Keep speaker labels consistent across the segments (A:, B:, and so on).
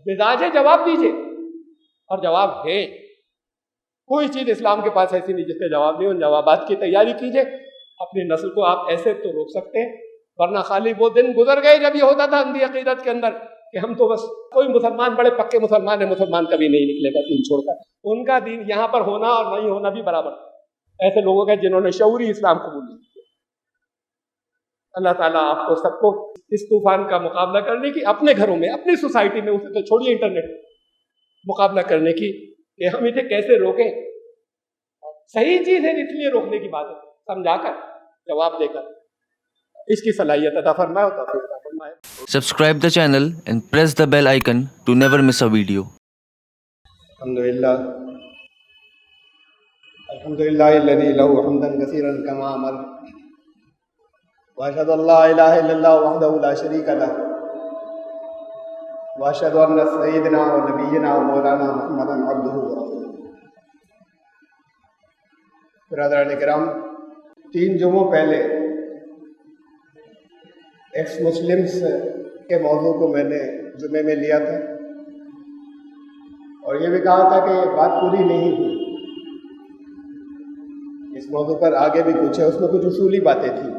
A: مزاج ہے جواب دیجیے، اور جواب ہے۔ کوئی چیز اسلام کے پاس ایسی نہیں جس کا جواب نہیں، ان جوابات کی تیاری کیجیے۔ اپنی نسل کو آپ ایسے تو روک سکتے ہیں، ورنہ خالی وہ دن گزر گئے جب یہ ہوتا تھا اندھی عقیدت کے اندر کہ ہم تو بس کوئی مسلمان بڑے پکے مسلمان ہیں، مسلمان کبھی نہیں نکلے گا دین چھوڑ کر۔ ان کا دین یہاں پر ہونا اور نہیں ہونا بھی برابر۔ ایسے لوگوں کا جنہوں نے شعوری اسلام قبول نہیں کیا۔ اللہ تعالیٰ آپ کو سب کو اس طوفان کا مقابلہ کرنے کی، اپنے گھروں میں، اپنی سوسائٹی میں، اسے تو چھوڑیے انٹرنیٹ مقابلہ کرنے کی کہ ہم اسے کیسے روکیں۔ صحیح چیز ہے اس لیے روکنے کی بات ہے، سمجھا کر، جواب دے کر، اس کی صلاحیت عطا فرمائے اور توفیق عطا فرمائے۔
B: Subscribe the channel and press the bell icon to never miss a video.
A: الحمدللہ الذی لہ حمدا کثیرا کما امر، واشہد ان لا الہ الا اللہ وحدہ لا شریک لہ، واشہد ان سیدنا و نبینا و مولانا محمدا عبدہ ورسولہ۔ برادران کرام، 3 جمعوں پہلے ایکس مسلمس کے موضوع کو میں نے جمعے میں لیا تھا، اور یہ بھی کہا تھا کہ یہ بات پوری نہیں ہوئی، اس موضوع پر آگے بھی کچھ ہے، اس میں کچھ اصولی باتیں تھیں،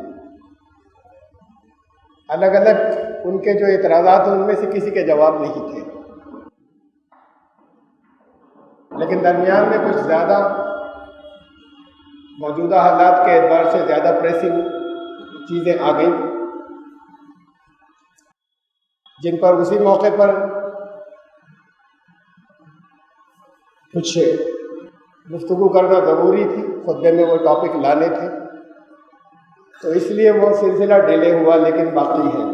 A: الگ الگ ان کے جو اعتراضات ہیں ان میں سے کسی کے جواب نہیں تھے، لیکن درمیان میں کچھ زیادہ موجودہ حالات کے اعتبار سے زیادہ پریسنگ چیزیں آ گئیں، جن پر اسی موقع پر کچھ گفتگو کرنا ضروری تھی، خطبے میں وہ ٹاپک لانے تھے، تو اس لیے وہ سلسلہ ڈیلے ہوا، لیکن باقی ہے۔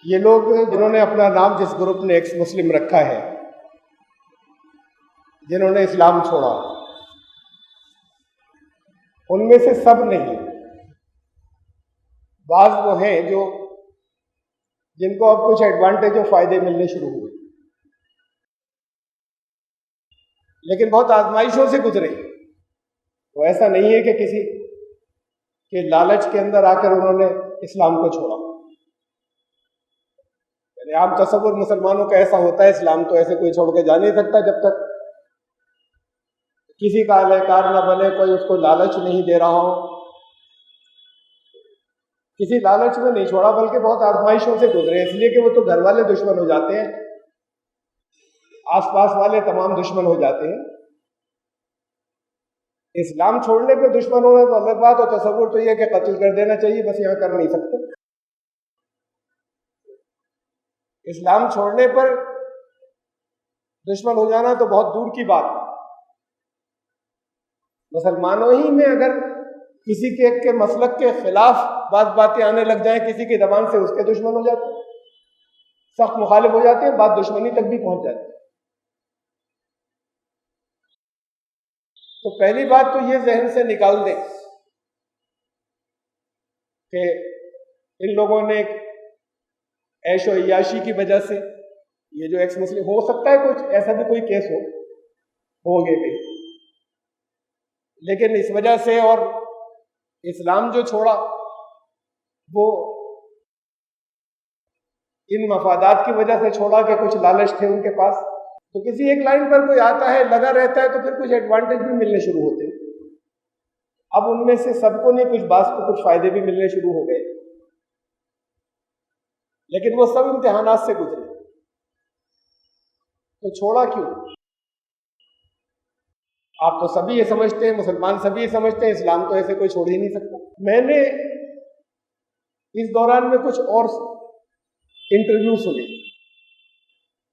A: یہ لوگ جنہوں نے اپنا نام جس گروپ نے ایکس مسلم رکھا ہے، جنہوں نے اسلام چھوڑا، ان میں سے سب نہیں، بعض وہ ہیں جن کو اب کچھ ایڈوانٹیج اور فائدے ملنے شروع ہوئے، لیکن بہت آزمائشوں سے گزرے۔ وہ ایسا نہیں ہے کہ کسی کے لالچ کے اندر آ کر انہوں نے اسلام کو چھوڑا۔ یعنی عام تصور مسلمانوں کا ایسا ہوتا ہے، اسلام تو ایسے کوئی چھوڑ کے جا نہیں سکتا جب تک کسی کا اہلکار نہ بنے، کوئی اس کو لالچ نہیں دے رہا ہو۔ کسی لالچ میں نہیں چھوڑا، بلکہ بہت آزمائشوں سے گزرے، اس لیے کہ وہ تو گھر والے دشمن ہو جاتے ہیں، آس پاس والے تمام دشمن ہو جاتے ہیں۔ اسلام چھوڑنے پہ دشمن ہونا تو الگ بات، اور تصور تو یہ کہ قتل کر دینا چاہیے، بس یہاں کر نہیں سکتے۔ اسلام چھوڑنے پر دشمن ہو جانا تو بہت دور کی بات ہے۔ مسلمانوں ہی میں اگر کسی کے مسلک کے خلاف بعض باتیں آنے لگ جائیں کسی کی زبان سے، اس کے دشمن ہو جاتے ہیں، سخت مخالف ہو جاتے ہیں، بات دشمنی تک بھی پہنچ جاتی ہے۔ تو پہلی بات تو یہ ذہن سے نکال دیں کہ ان لوگوں نے عیش و عیاشی کی وجہ سے، یہ جو ایکس مسلم، ہو سکتا ہے کچھ ایسا بھی کوئی کیس ہو گئے بھی، لیکن اس وجہ سے، اور اسلام جو چھوڑا وہ ان مفادات کی وجہ سے چھوڑا کہ کچھ لالچ تھے ان کے پاس، تو کسی ایک لائن پر کوئی آتا ہے، لگا رہتا ہے، تو پھر کچھ ایڈوانٹیج بھی ملنے شروع ہوتے ہیں۔ اب ان میں سے سب کو نہیں، کچھ بعض کو کچھ فائدے بھی ملنے شروع ہو گئے، لیکن وہ سب امتحانات سے گزرے، تو چھوڑا کیوں؟ آپ تو سبھی یہ سمجھتے ہیں، مسلمان سبھی یہ سمجھتے ہیں اسلام تو ایسے کوئی چھوڑ ہی نہیں سکتا۔ میں نے اس دوران میں کچھ اور انٹرویو سنے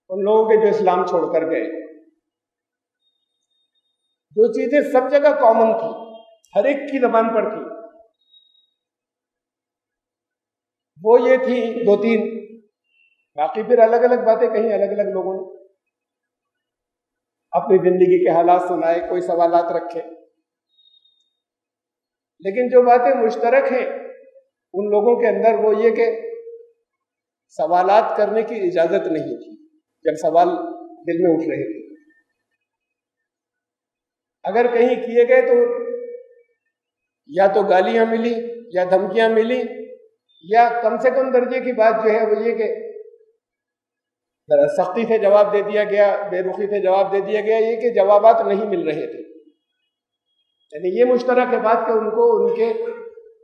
A: ان لوگوں کے جو اسلام چھوڑ کر گئے، جو چیزیں سب جگہ کامن تھی، ہر ایک کی زبان پر تھی، وہ یہ تھی 2-3، باقی پھر الگ الگ باتیں کہیں، الگ الگ لوگوں نے اپنی زندگی کے حالات سنائے، کوئی سوالات رکھے، لیکن جو باتیں مشترک ہیں ان لوگوں کے اندر وہ یہ کہ سوالات کرنے کی اجازت نہیں تھی جب سوال دل میں اٹھ رہے تھے۔ اگر کہیں کیے گئے تو یا تو گالیاں ملی یا دھمکیاں ملی یا کم سے کم درجے کی بات جو ہے وہ یہ کہ سختی سے جواب دے دیا گیا، بے رخی سے جواب دے دیا گیا، یہ کہ جوابات نہیں مل رہے تھے. یعنی یہ مشترک ہے بات کہ ان کو ان کے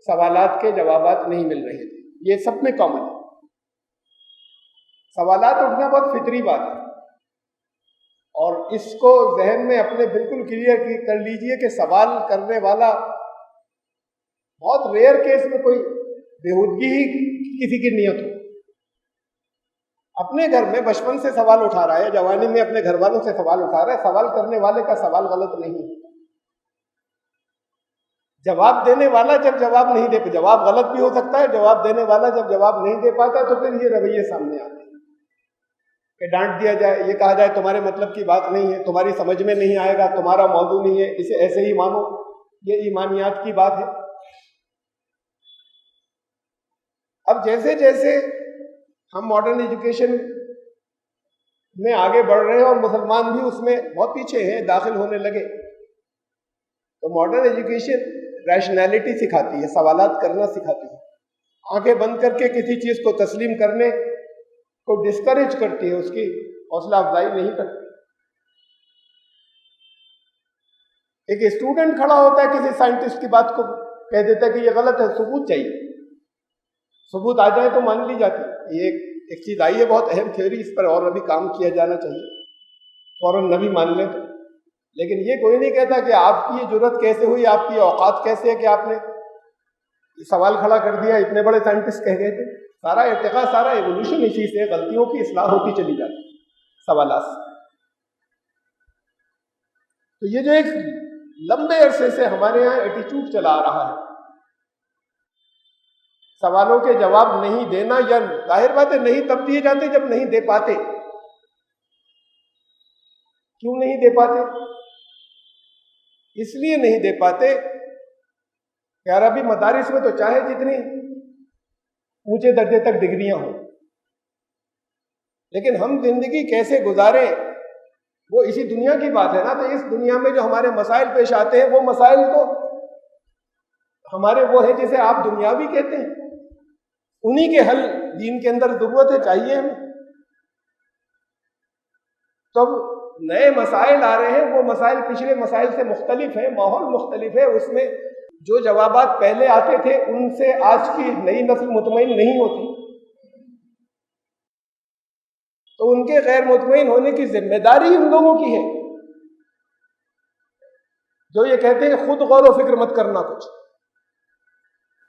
A: سوالات کے جوابات نہیں مل رہے تھے. یہ سب میں کامن ہے. سوالات اٹھنا بہت فطری بات ہے، اور اس کو ذہن میں اپنے بالکل کلیئر کر لیجئے کہ سوال کرنے والا بہت ریئر کیس میں کوئی بےہودگی ہی کسی کی نیت ہو. اپنے گھر میں بچپن سے سوال اٹھا رہا ہے، جوانی میں اپنے گھر والوں سے سوال اٹھا رہا ہے، سوال کرنے والے کا سوال غلط نہیں ہے. جواب دینے والا جب جواب نہیں دے، جواب غلط بھی ہو سکتا ہے، جواب دینے والا جب جواب نہیں دے پاتا تو پھر یہ رویے سامنے آتے ہیں کہ ڈانٹ دیا جائے، یہ کہا جائے تمہارے مطلب کی بات نہیں ہے، تمہاری سمجھ میں نہیں آئے گا، تمہارا موضوع نہیں ہے، اسے ایسے ہی مانو. یہ ایمانیات کی بات ہے. اب جیسے جیسے ہم ماڈرن ایجوکیشن میں آگے بڑھ رہے ہیں اور مسلمان بھی اس میں بہت پیچھے ہیں، داخل ہونے لگے، تو ماڈرن ایجوکیشن ریشنلٹی سکھاتی ہے، سوالات کرنا سکھاتی ہے. آنکھیں بند کر کے کسی چیز کو تسلیم کرنے کو ڈسکریج کرتی ہے، اس کی حوصلہ افزائی نہیں کرتی. ایک اسٹوڈنٹ کھڑا ہوتا ہے کسی سائنٹسٹ کی بات کو کہہ دیتا ہے کہ یہ غلط ہے، ثبوت چاہیے. ثبوت آ جائے تو مان لی جاتی. یہ ایک چیز آئی ہے بہت اہم تھیوری، اس پر اور ابھی کام کیا جانا چاہیے. فوراً نبی مان لیں تو، لیکن یہ کوئی نہیں کہتا کہ آپ کی یہ جرت کیسے ہوئی، آپ کی اوقات کیسے ہے کہ آپ نے یہ سوال کھڑا کر دیا. اتنے بڑے سائنٹسٹ کہہ گئے تھے. سارا ارتقاء، سارا ایولیوشن اسی سے، غلطیوں کی اصلاح ہوتی چلی جاتی سوالات سے. تو یہ جو ایک لمبے عرصے سے ہمارے یہاں ایٹیچیوڈ چلا آ رہا ہے، سوالوں کے جواب نہیں دینا، یا ظاہر بات ہے نہیں تب دیے جاتے جب نہیں دے پاتے. کیوں نہیں دے پاتے؟ اس لیے نہیں دے پاتے کہ عربی مدارس میں تو چاہے جتنی اونچے درجے تک ڈگریاں ہوں، لیکن ہم زندگی کیسے گزاریں وہ اسی دنیا کی بات ہے نا. تو اس دنیا میں جو ہمارے مسائل پیش آتے ہیں، وہ مسائل تو ہمارے وہ ہیں جسے آپ دنیاوی کہتے ہیں، انہی کے حل دین کے اندر ضرورت ہے، چاہیے ہمیں. تو نئے مسائل آ رہے ہیں، وہ مسائل پچھلے مسائل سے مختلف ہیں، ماحول مختلف ہے. اس میں جو جوابات پہلے آتے تھے ان سے آج کی نئی نسل مطمئن نہیں ہوتی، تو ان کے غیر مطمئن ہونے کی ذمہ داری ان لوگوں کی ہے جو یہ کہتے ہیں خود غور و فکر مت کرنا کچھ،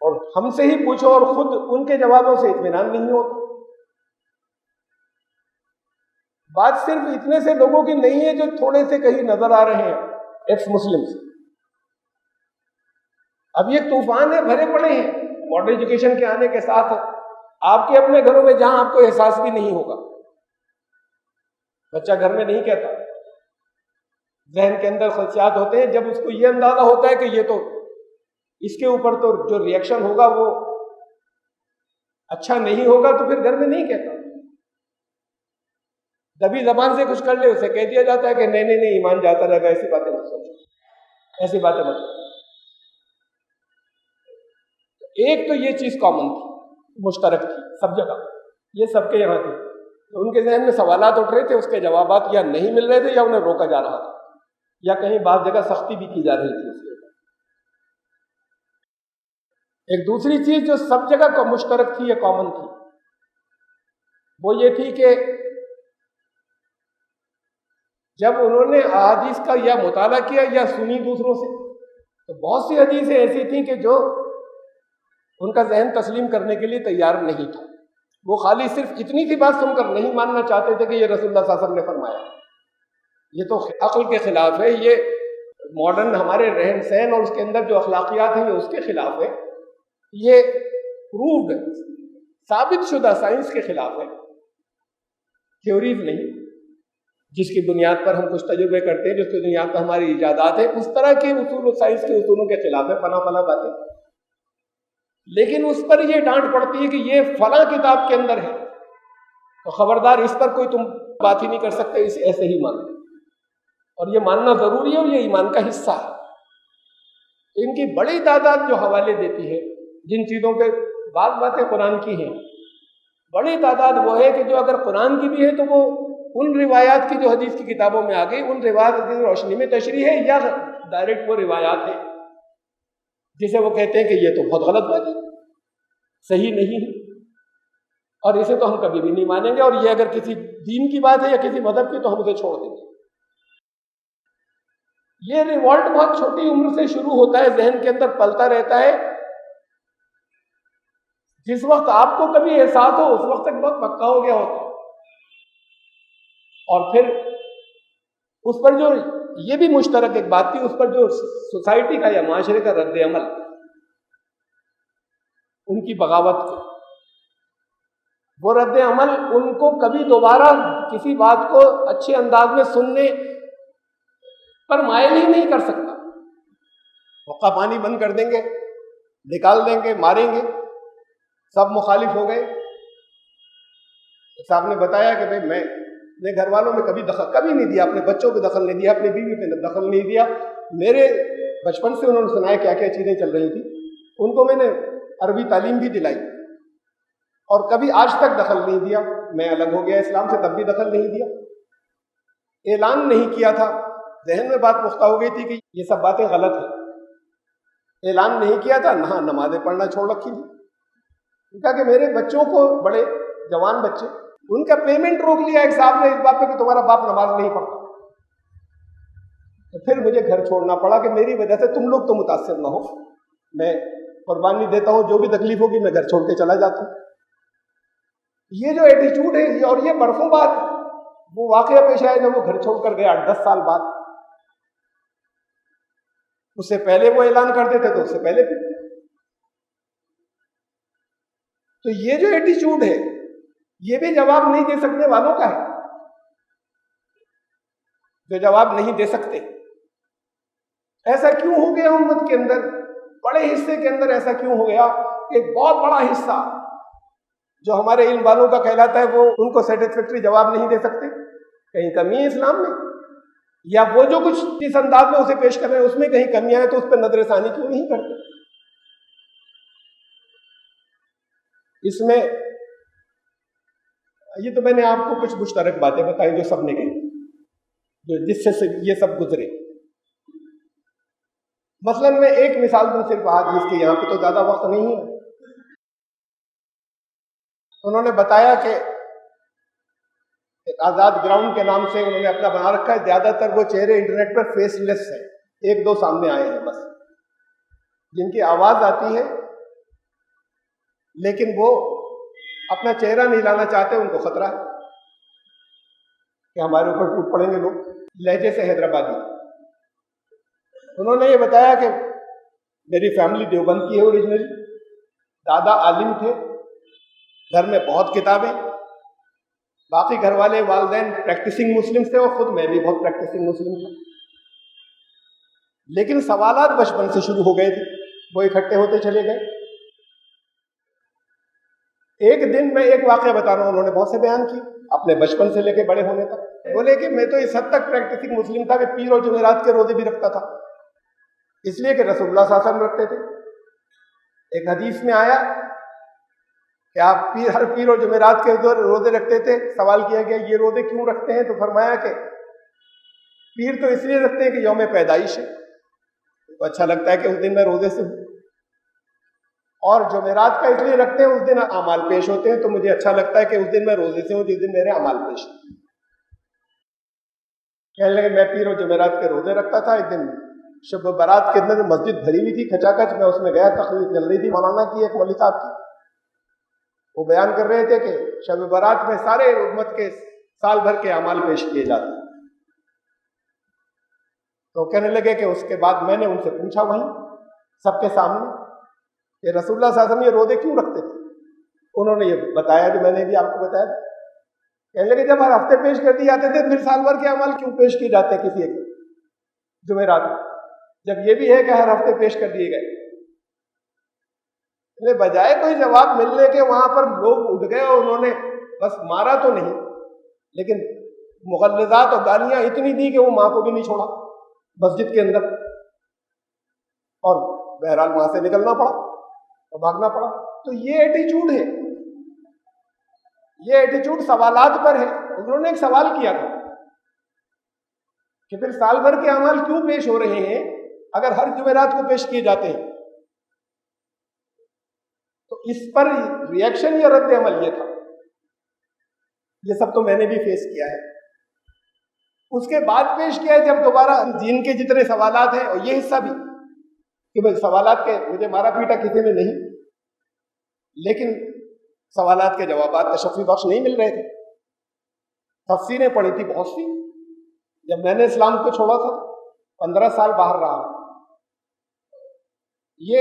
A: اور ہم سے ہی پوچھو، اور خود ان کے جوابوں سے اطمینان نہیں ہوتا. بات صرف اتنے سے لوگوں کی نہیں ہے جو تھوڑے سے کہیں نظر آ رہے ہیں ایکس مسلمز. اب یہ طوفان ہے، بھرے پڑے ہیں ماڈرن ایجوکیشن کے آنے کے ساتھ. آپ کے اپنے گھروں میں جہاں آپ کو احساس بھی نہیں ہوگا، بچہ گھر میں نہیں کہتا، ذہن کے اندر خدشات ہوتے ہیں. جب اس کو یہ اندازہ ہوتا ہے کہ یہ تو اس کے اوپر تو جو ری ایکشن ہوگا وہ اچھا نہیں ہوگا، تو پھر گھر میں نہیں کہتا. دبی زبان سے کچھ کر لے، اسے کہہ دیا جاتا ہے کہ نہیں نہیں نہیں، ایمان جاتا رہے گا، ایسی باتیں مت سوچو، ایسی باتیں مت کرو. ایک تو یہ چیز کامن تھی، مشترک تھی سب جگہ، یہ سب کے یہاں تھی. ان کے ذہن میں سوالات اٹھ رہے تھے، اس کے جوابات یا نہیں مل رہے تھے یا انہیں روکا جا رہا تھا، یا کہیں بعض جگہ سختی بھی کی جا رہی تھی اس کے اوپر. ایک دوسری چیز جو سب جگہ کو مشترک تھی، یہ کامن تھی، وہ یہ تھی کہ جب انہوں نے احادیث کا یا مطالعہ کیا یا سنی دوسروں سے، تو بہت سی حدیثیں ایسی تھیں کہ جو ان کا ذہن تسلیم کرنے کے لیے تیار نہیں تھا. وہ خالی صرف اتنی سی بات سن کر نہیں ماننا چاہتے تھے کہ یہ رسول اللہ صلی اللہ علیہ وسلم نے فرمایا. یہ تو عقل کے خلاف ہے، یہ ماڈرن ہمارے رہن سہن اور اس کے اندر جو اخلاقیات ہیں یہ اس کے خلاف ہے، یہ پروفڈ ثابت شدہ سائنس کے خلاف ہے، تھیوریز نہیں جس کی بنیاد پر ہم کچھ تجربے کرتے ہیں، جس کی بنیاد پر ہماری ایجادات ہیں، اس طرح کے اصول و سائنس کے اصولوں کے خلاف ہے، فلاں باتیں. لیکن اس پر یہ ڈانٹ پڑتی ہے کہ یہ فلاں کتاب کے اندر ہے، تو خبردار اس پر کوئی تم بات ہی نہیں کر سکتے، اسے ایسے ہی مانو. اور یہ ماننا ضروری ہے اور یہ ایمان کا حصہ ہے. ان کی بڑی تعداد جو حوالے دیتی ہے جن چیزوں کے بعض باتیں قرآن کی ہیں، بڑی تعداد وہ ہے کہ جو اگر قرآن کی بھی ہے تو وہ ان روایات کی جو حدیث کی کتابوں میں آ گئی، ان روایات کی روشنی میں تشریح ہے، یا ڈائریکٹ وہ روایات ہے جسے وہ کہتے ہیں کہ یہ تو بہت غلط بات ہے، صحیح نہیں ہے، اور اسے تو ہم کبھی بھی نہیں مانیں گے، اور یہ اگر کسی دین کی بات ہے یا کسی مذہب کی تو ہم اسے چھوڑ دیں گے۔ یہ ریوالٹ بہت چھوٹی عمر سے شروع ہوتا ہے، ذہن کے اندر پلتا رہتا ہے، جس وقت آپ کو کبھی احساس ہو اس وقت تک بہت پکا ہو گیا ہوتا ہے، اور پھر اس پر جو یہ بھی مشترک ایک بات تھی، اس پر جو سوسائٹی کا یا معاشرے کا رد عمل، ان کی بغاوت کی، وہ رد عمل ان کو کبھی دوبارہ کسی بات کو اچھے انداز میں سننے پر مائل ہی نہیں کر سکتا۔ حقہ پانی بند کر دیں گے، نکال دیں گے، ماریں گے، سب مخالف ہو گئے۔ صاحب نے بتایا کہ بھائی میں نے گھر والوں میں کبھی دخل کبھی نہیں دیا، اپنے بچوں پہ دخل نہیں دیا، اپنی بیوی پہ دخل نہیں دیا، میرے بچپن سے انہوں نے سنایا کیا کیا چیزیں چل رہی تھی، ان کو میں نے عربی تعلیم بھی دلائی، اور کبھی آج تک دخل نہیں دیا۔ میں الگ ہو گیا اسلام سے تب بھی دخل نہیں دیا، اعلان نہیں کیا تھا، ذہن میں بات پختہ ہو گئی تھی کہ یہ سب باتیں غلط ہیں، اعلان نہیں کیا تھا، نہ نمازیں پڑھنا چھوڑ رکھی تھی، کہا کہ میرے بچوں کو، بڑے جوان بچے، ان کا پیمنٹ روک لیا ایک صاحب نے اس بات پہ کہ تمہارا باپ نماز نہیں پڑھتا، تو پھر مجھے گھر چھوڑنا پڑا کہ میری وجہ سے تم لوگ تو متاثر نہ ہو، میں قربانی دیتا ہوں، جو بھی تکلیف ہوگی میں گھر چھوڑ کے چلا جاتا ہوں۔ یہ جو ایٹیچیوڈ ہے، اور یہ برسوں بعد وہ واقعہ پیش آیا جب وہ گھر چھوڑ کر گیا 10 سال بعد، اس سے پہلے وہ اعلان کرتے تھے تو اس سے پہلے بھی۔ تو یہ جو ایٹیچیوڈ ہے یہ بھی جواب نہیں دے سکنے والوں کا ہے، جو جواب نہیں دے سکتے۔ ایسا کیوں ہو گیا امت کے اندر، بڑے حصے کے اندر ایسا کیوں ہو گیا کہ بہت بڑا حصہ جو ہمارے علم والوں کا کہلاتا ہے وہ ان کو سیٹسفیکٹری جواب نہیں دے سکتے؟ کہیں کمی ہے اسلام میں، یا وہ جو کچھ جس انداز میں اسے پیش کر رہے ہیں اس میں کہیں کمیاں ہیں تو اس پہ نظر ثانی کیوں نہیں کرتے؟ اس میں یہ تو میں نے آپ کو کچھ مشترک باتیں بتائیں جو سب نے کہی، جو جس سے یہ سب گزرے۔ مثلا میں ایک مثال دوں صرف آج، جس کے یہاں پہ تو زیادہ وقت نہیں ہے۔ انہوں نے بتایا کہ ایک آزاد گراؤنڈ کے نام سے انہوں نے اپنا بنا رکھا ہے، زیادہ تر وہ چہرے انٹرنیٹ پر فیس لیس ہیں، ایک دو سامنے آئے ہیں بس، جن کی آواز آتی ہے لیکن وہ اپنا چہرہ نہیں لانا چاہتے، ان کو خطرہ ہے کہ ہمارے اوپر ٹوٹ پڑیں گے لوگ۔ لہجے سے حیدرآبادی۔ انہوں نے یہ بتایا کہ میری فیملی دیوبند کی ہے اوریجنلی، دادا عالم تھے، گھر میں بہت کتابیں، باقی گھر والے والدین پریکٹسنگ مسلم تھے، اور خود میں بھی بہت پریکٹسنگ مسلم تھا، لیکن سوالات بچپن سے شروع ہو گئے تھے، وہ اکٹھے ہوتے چلے گئے۔ ایک دن میں ایک واقعہ بتا رہا ہوں، انہوں نے بہت سے بیان کی اپنے بچپن سے لے کے بڑے ہونے تک۔ بولے کہ میں تو اس حد تک پریکٹسنگ مسلم تھا کہ پیر اور جمعرات کے روزے بھی رکھتا تھا، اس لیے کہ رسول اللہ صلی اللہ علیہ وسلم رکھتے تھے۔ ایک حدیث میں آیا کہ آپ ہر پیر اور جمعرات کے روزے رکھتے تھے، سوال کیا گیا یہ روزے کیوں رکھتے ہیں؟ تو فرمایا کہ پیر تو اس لیے رکھتے ہیں کہ یوم پیدائش ہے، تو اچھا لگتا ہے کہ اس دن میں روزے سے ہوں، اور جمعرات کا اس لیے رکھتے ہیں اس دن اعمال پیش ہوتے ہیں، تو مجھے اچھا لگتا ہے کہ اس دن میں روزے سے ہوں جس دن میرے اعمال پیش ہیں۔ کہنے لگے میں پیر اور جمعرات کے روزے رکھتا تھا، ایک دن شب برات کے دن مسجد بھری ہوئی تھی کھچا کھچ، میں اس میں گیا، تقریر چل رہی تھی مولانا کی، ایک مولوی صاحب کی، وہ بیان کر رہے تھے کہ شب برات میں سارے امت کے سال بھر کے اعمال پیش کیے جاتے ہیں۔ تو کہنے لگے کہ اس کے بعد میں نے ان سے پوچھا وہیں سب کے سامنے کہ رسول اللہ صلی اللہ علیہ وسلم یہ روزے کیوں رکھتے تھے؟ انہوں نے یہ بتایا جو میں نے بھی آپ کو بتایا تھا۔ کہنے لگے جب ہر ہفتے پیش کر دیے جاتے تھے پھر سال بھر کے اعمال کیوں پیش کیے جاتے ہیں کسی ایک جمعرات میں، جب یہ بھی ہے کہ ہر ہفتے پیش کر دیے گئے؟ بجائے کوئی جواب ملنے کے وہاں پر لوگ اٹھ گئے اور انہوں نے بس مارا تو نہیں لیکن مغلظات اور گالیاں اتنی دی کہ وہ ماں کو بھی نہیں چھوڑا مسجد کے اندر، اور بہرحال وہاں سے نکلنا پڑا اور بھاگنا پڑا۔ تو یہ ایٹیچیوڈ ہے، یہ ایٹیچیوڈ سوالات پر ہے۔ انہوں نے ایک سوال کیا تھا کہ پھر سال بھر کے اعمال کیوں پیش ہو رہے ہیں اگر ہر جمعرات کو پیش کیے جاتے ہیں؟ تو اس پر ریئیکشن یا رد عمل یہ تھا۔ یہ سب تو میں نے بھی فیس کیا ہے۔ اس کے بعد پیش کیا ہے جب دوبارہ دین کے جتنے سوالات ہیں، اور یہ حصہ بھی کہ بھائی سوالات کے مجھے مارا پیٹا کسی نے نہیں، لیکن سوالات کے جوابات تشفی بخش نہیں مل رہے تھے۔ تفسیریں پڑھی تھی بہت سی، جب میں نے اسلام کو چھوڑا تھا 15 سال باہر رہا ہوں، یہ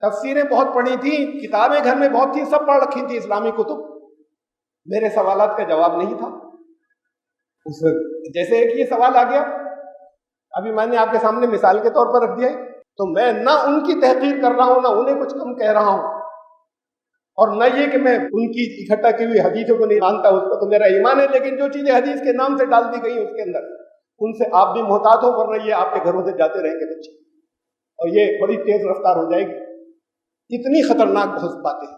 A: تفسیریں بہت پڑھی تھی، کتابیں گھر میں بہت تھی، سب پڑھ رکھی تھی اسلامی کتب، میرے سوالات کا جواب نہیں تھا۔ اس وقت جیسے ایک یہ سوال آ گیا، ابھی میں نے آپ کے سامنے مثال کے طور پر رکھ دیا ہے، تو میں نہ ان کی تحقیر کر رہا ہوں، نہ انہیں کچھ کم کہہ رہا ہوں، اور نہ یہ کہ میں ان کی اکٹھا کی ہوئی حدیثوں کو نہیں مانتا، اس کو تو میرا ایمان ہے، لیکن جو چیزیں حدیث کے نام سے ڈال دی گئی اس کے اندر، ان سے آپ بھی محتاط ہو، ورنہ یہ آپ کے گھروں سے جاتے رہیں گے بچے، اور یہ بڑی تیز رفتار ہو جائے گی۔ اتنی خطرناک بہت باتیں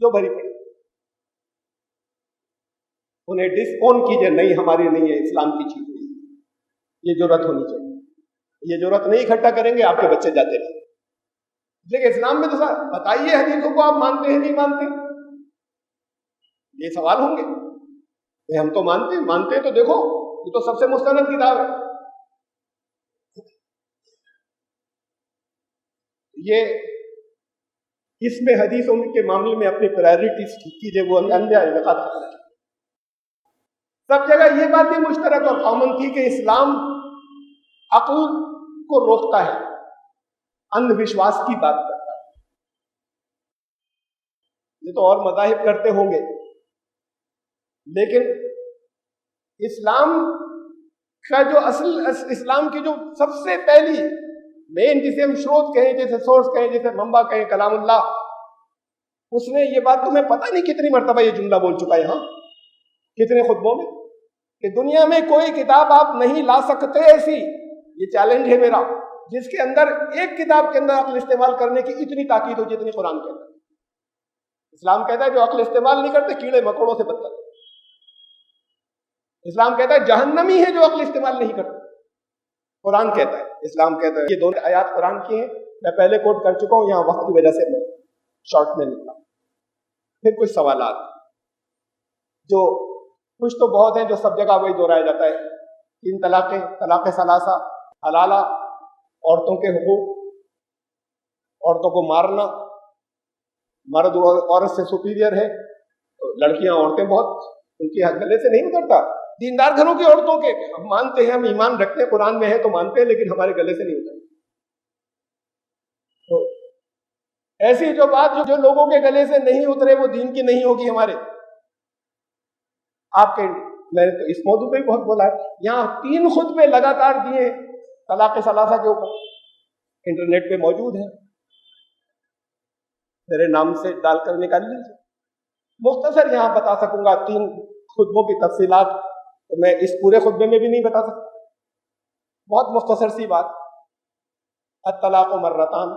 A: جو بھری پڑی، انہیں ڈس اون کیجئے، نہیں ہماری نہیں ہے، اسلام کی چیز نہیں، یہ جرأت ہونی چاہیے۔ یہ جرأت نہیں اکٹھا کریں گے، آپ کے بچے جاتے رہیں گے۔ لیکن اسلام میں تو سر بتائیے حدیثوں کو آپ مانتے ہیں نہیں مانتے، یہ سوال ہوں گے کہ ہم تو مانتے ہیں تو دیکھو یہ تو سب سے مستند کتاب ہے۔ یہ اس میں حدیثوں کے معاملے میں اپنی پرائرٹیز ٹھیک کیجیے، وہ انبیاء اعتقاد کریں۔ سب جگہ یہ بات بھی مشترک اور کامن تھی کہ اسلام عقل کو روکتا ہے، اندھ وشواس کی بات کرتا ہے۔ یہ تو اور مذاہب کرتے ہوں گے، لیکن اسلام کا جو اسلام کی جو سب سے پہلی مین، جسے ہم شروط کہیں، جیسے سورس کہیں، جیسے منبع کہیں، کلام اللہ، اس نے یہ بات تمہیں پتہ نہیں کتنی مرتبہ یہ جملہ بول چکا ہے یہاں، کتنے خطبوں میں، کہ دنیا میں کوئی کتاب آپ نہیں لا سکتے ایسی، یہ چیلنج ہے میرا، جس کے اندر ایک کتاب کے اندر عقل استعمال کرنے کی اتنی تاکید ہو جتنی قرآن کے اندر۔ اسلام کہتا ہے جو عقل استعمال نہیں کرتے کیڑے مکوڑوں سے بدتر۔ اسلام کہتا ہے جہنمی ہے جو عقل استعمال نہیں کرتے، قرآن کہتا ہے، اسلام کہتا ہے۔ یہ دونوں آیات قرآن کی ہیں، میں پہلے کوٹ کر چکا ہوں، یہاں وقت کی وجہ سے میں شارٹ میں نکلا۔ پھر کچھ سوالات جو کچھ تو بہت ہیں، جو سب جگہ وہی دہرایا جاتا ہے، 3 طلاقیں، طلاق ثلاثہ، حلالہ، عورتوں کے حقوق، عورتوں کو مارنا، مرد عورت سے سپیریئر ہے، لڑکیاں عورتیں بہت ان کے گلے سے نہیں اترتا، دیندار گھروں کی عورتوں کے، ہم مانتے ہیں، ہم ایمان رکھتے ہیں، قرآن میں ہے تو مانتے ہیں، لیکن ہمارے گلے سے نہیں اترتا۔ تو ایسی جو بات جو لوگوں کے گلے سے نہیں اترے وہ دین کی نہیں ہوگی ہمارے۔ آپ کے میں نے تو اس موضوع پہ بھی بہت بولا ہے، یہاں 3 خطبے لگاتار دیے طلاق ثلاثہ کے اوپر، انٹرنیٹ پہ موجود ہیں، میرے نام سے ڈال کر نکال لیجیے۔ مختصر یہاں بتا سکوں گا 3 خطبوں کی تفصیلات، تو میں اس پورے خطبے میں بھی نہیں بتا سکتا، بہت مختصر سی بات۔ الطلاق مرتان،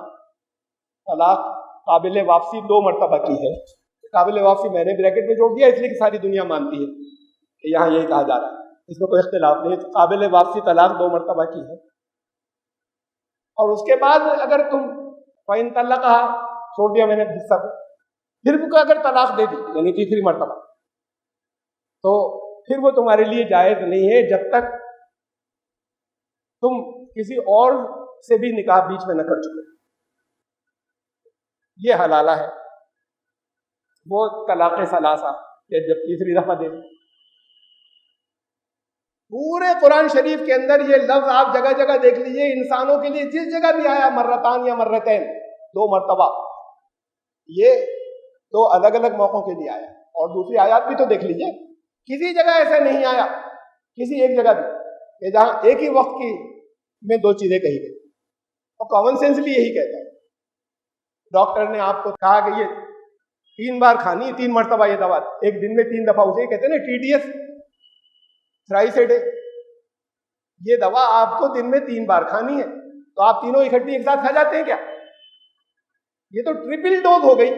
A: طلاق قابل واپسی 2 مرتبہ کی ہے۔ قابل واپسی میں نے بریکٹ میں جوڑ دیا اس لیے کہ ساری دنیا مانتی ہے کہ یہاں یہی کہا جا رہا ہے، اس میں کوئی اختلاف نہیں ہے، قابل واپسی طلاق 2 مرتبہ کی ہے۔ اور اس کے بعد اگر تم فَإِن طَلَّقَهَا، چھوڑ دیا میں نے حصہ کو، پھر بھی اگر طلاق دے دی یعنی تیسری مرتبہ، تو پھر وہ تمہارے لیے جائز نہیں ہے جب تک تم کسی اور سے بھی نکاح بیچ میں نہ کر چکے۔ یہ حلالہ ہے، وہ طلاق ثلاثہ کہ جب تیسری دفعہ دے دی۔ پورے قرآن شریف کے اندر یہ لفظ آپ جگہ جگہ دیکھ لیجئے، انسانوں کے لیے جس جگہ بھی آیا مرتان یا مرتین 2 مرتبہ، یہ 2 الگ الگ موقعوں کے لیے آیا۔ اور دوسری آیات بھی تو دیکھ لیجئے، کسی جگہ ایسا نہیں آیا، کسی ایک جگہ بھی کہ جہاں ایک ہی وقت کی میں 2 چیزیں کہی گئی، اور کامن سینسلی یہی کہتا ہے۔ ڈاکٹر نے آپ کو کہا کہ یہ 3 بار کھانی ہے، 3 مرتبہ یہ دوا، ایک دن میں 3 دفعہ، اسے کہتے ہیں نا TDS، تھرائس اے ڈے، یہ دوا آپ کو دن میں 3 بار کھانی ہے، تو آپ تینوں اکٹھی ایک ساتھ کھا جاتے ہیں کیا؟ یہ تو ٹرپل ڈوز ہو گئی،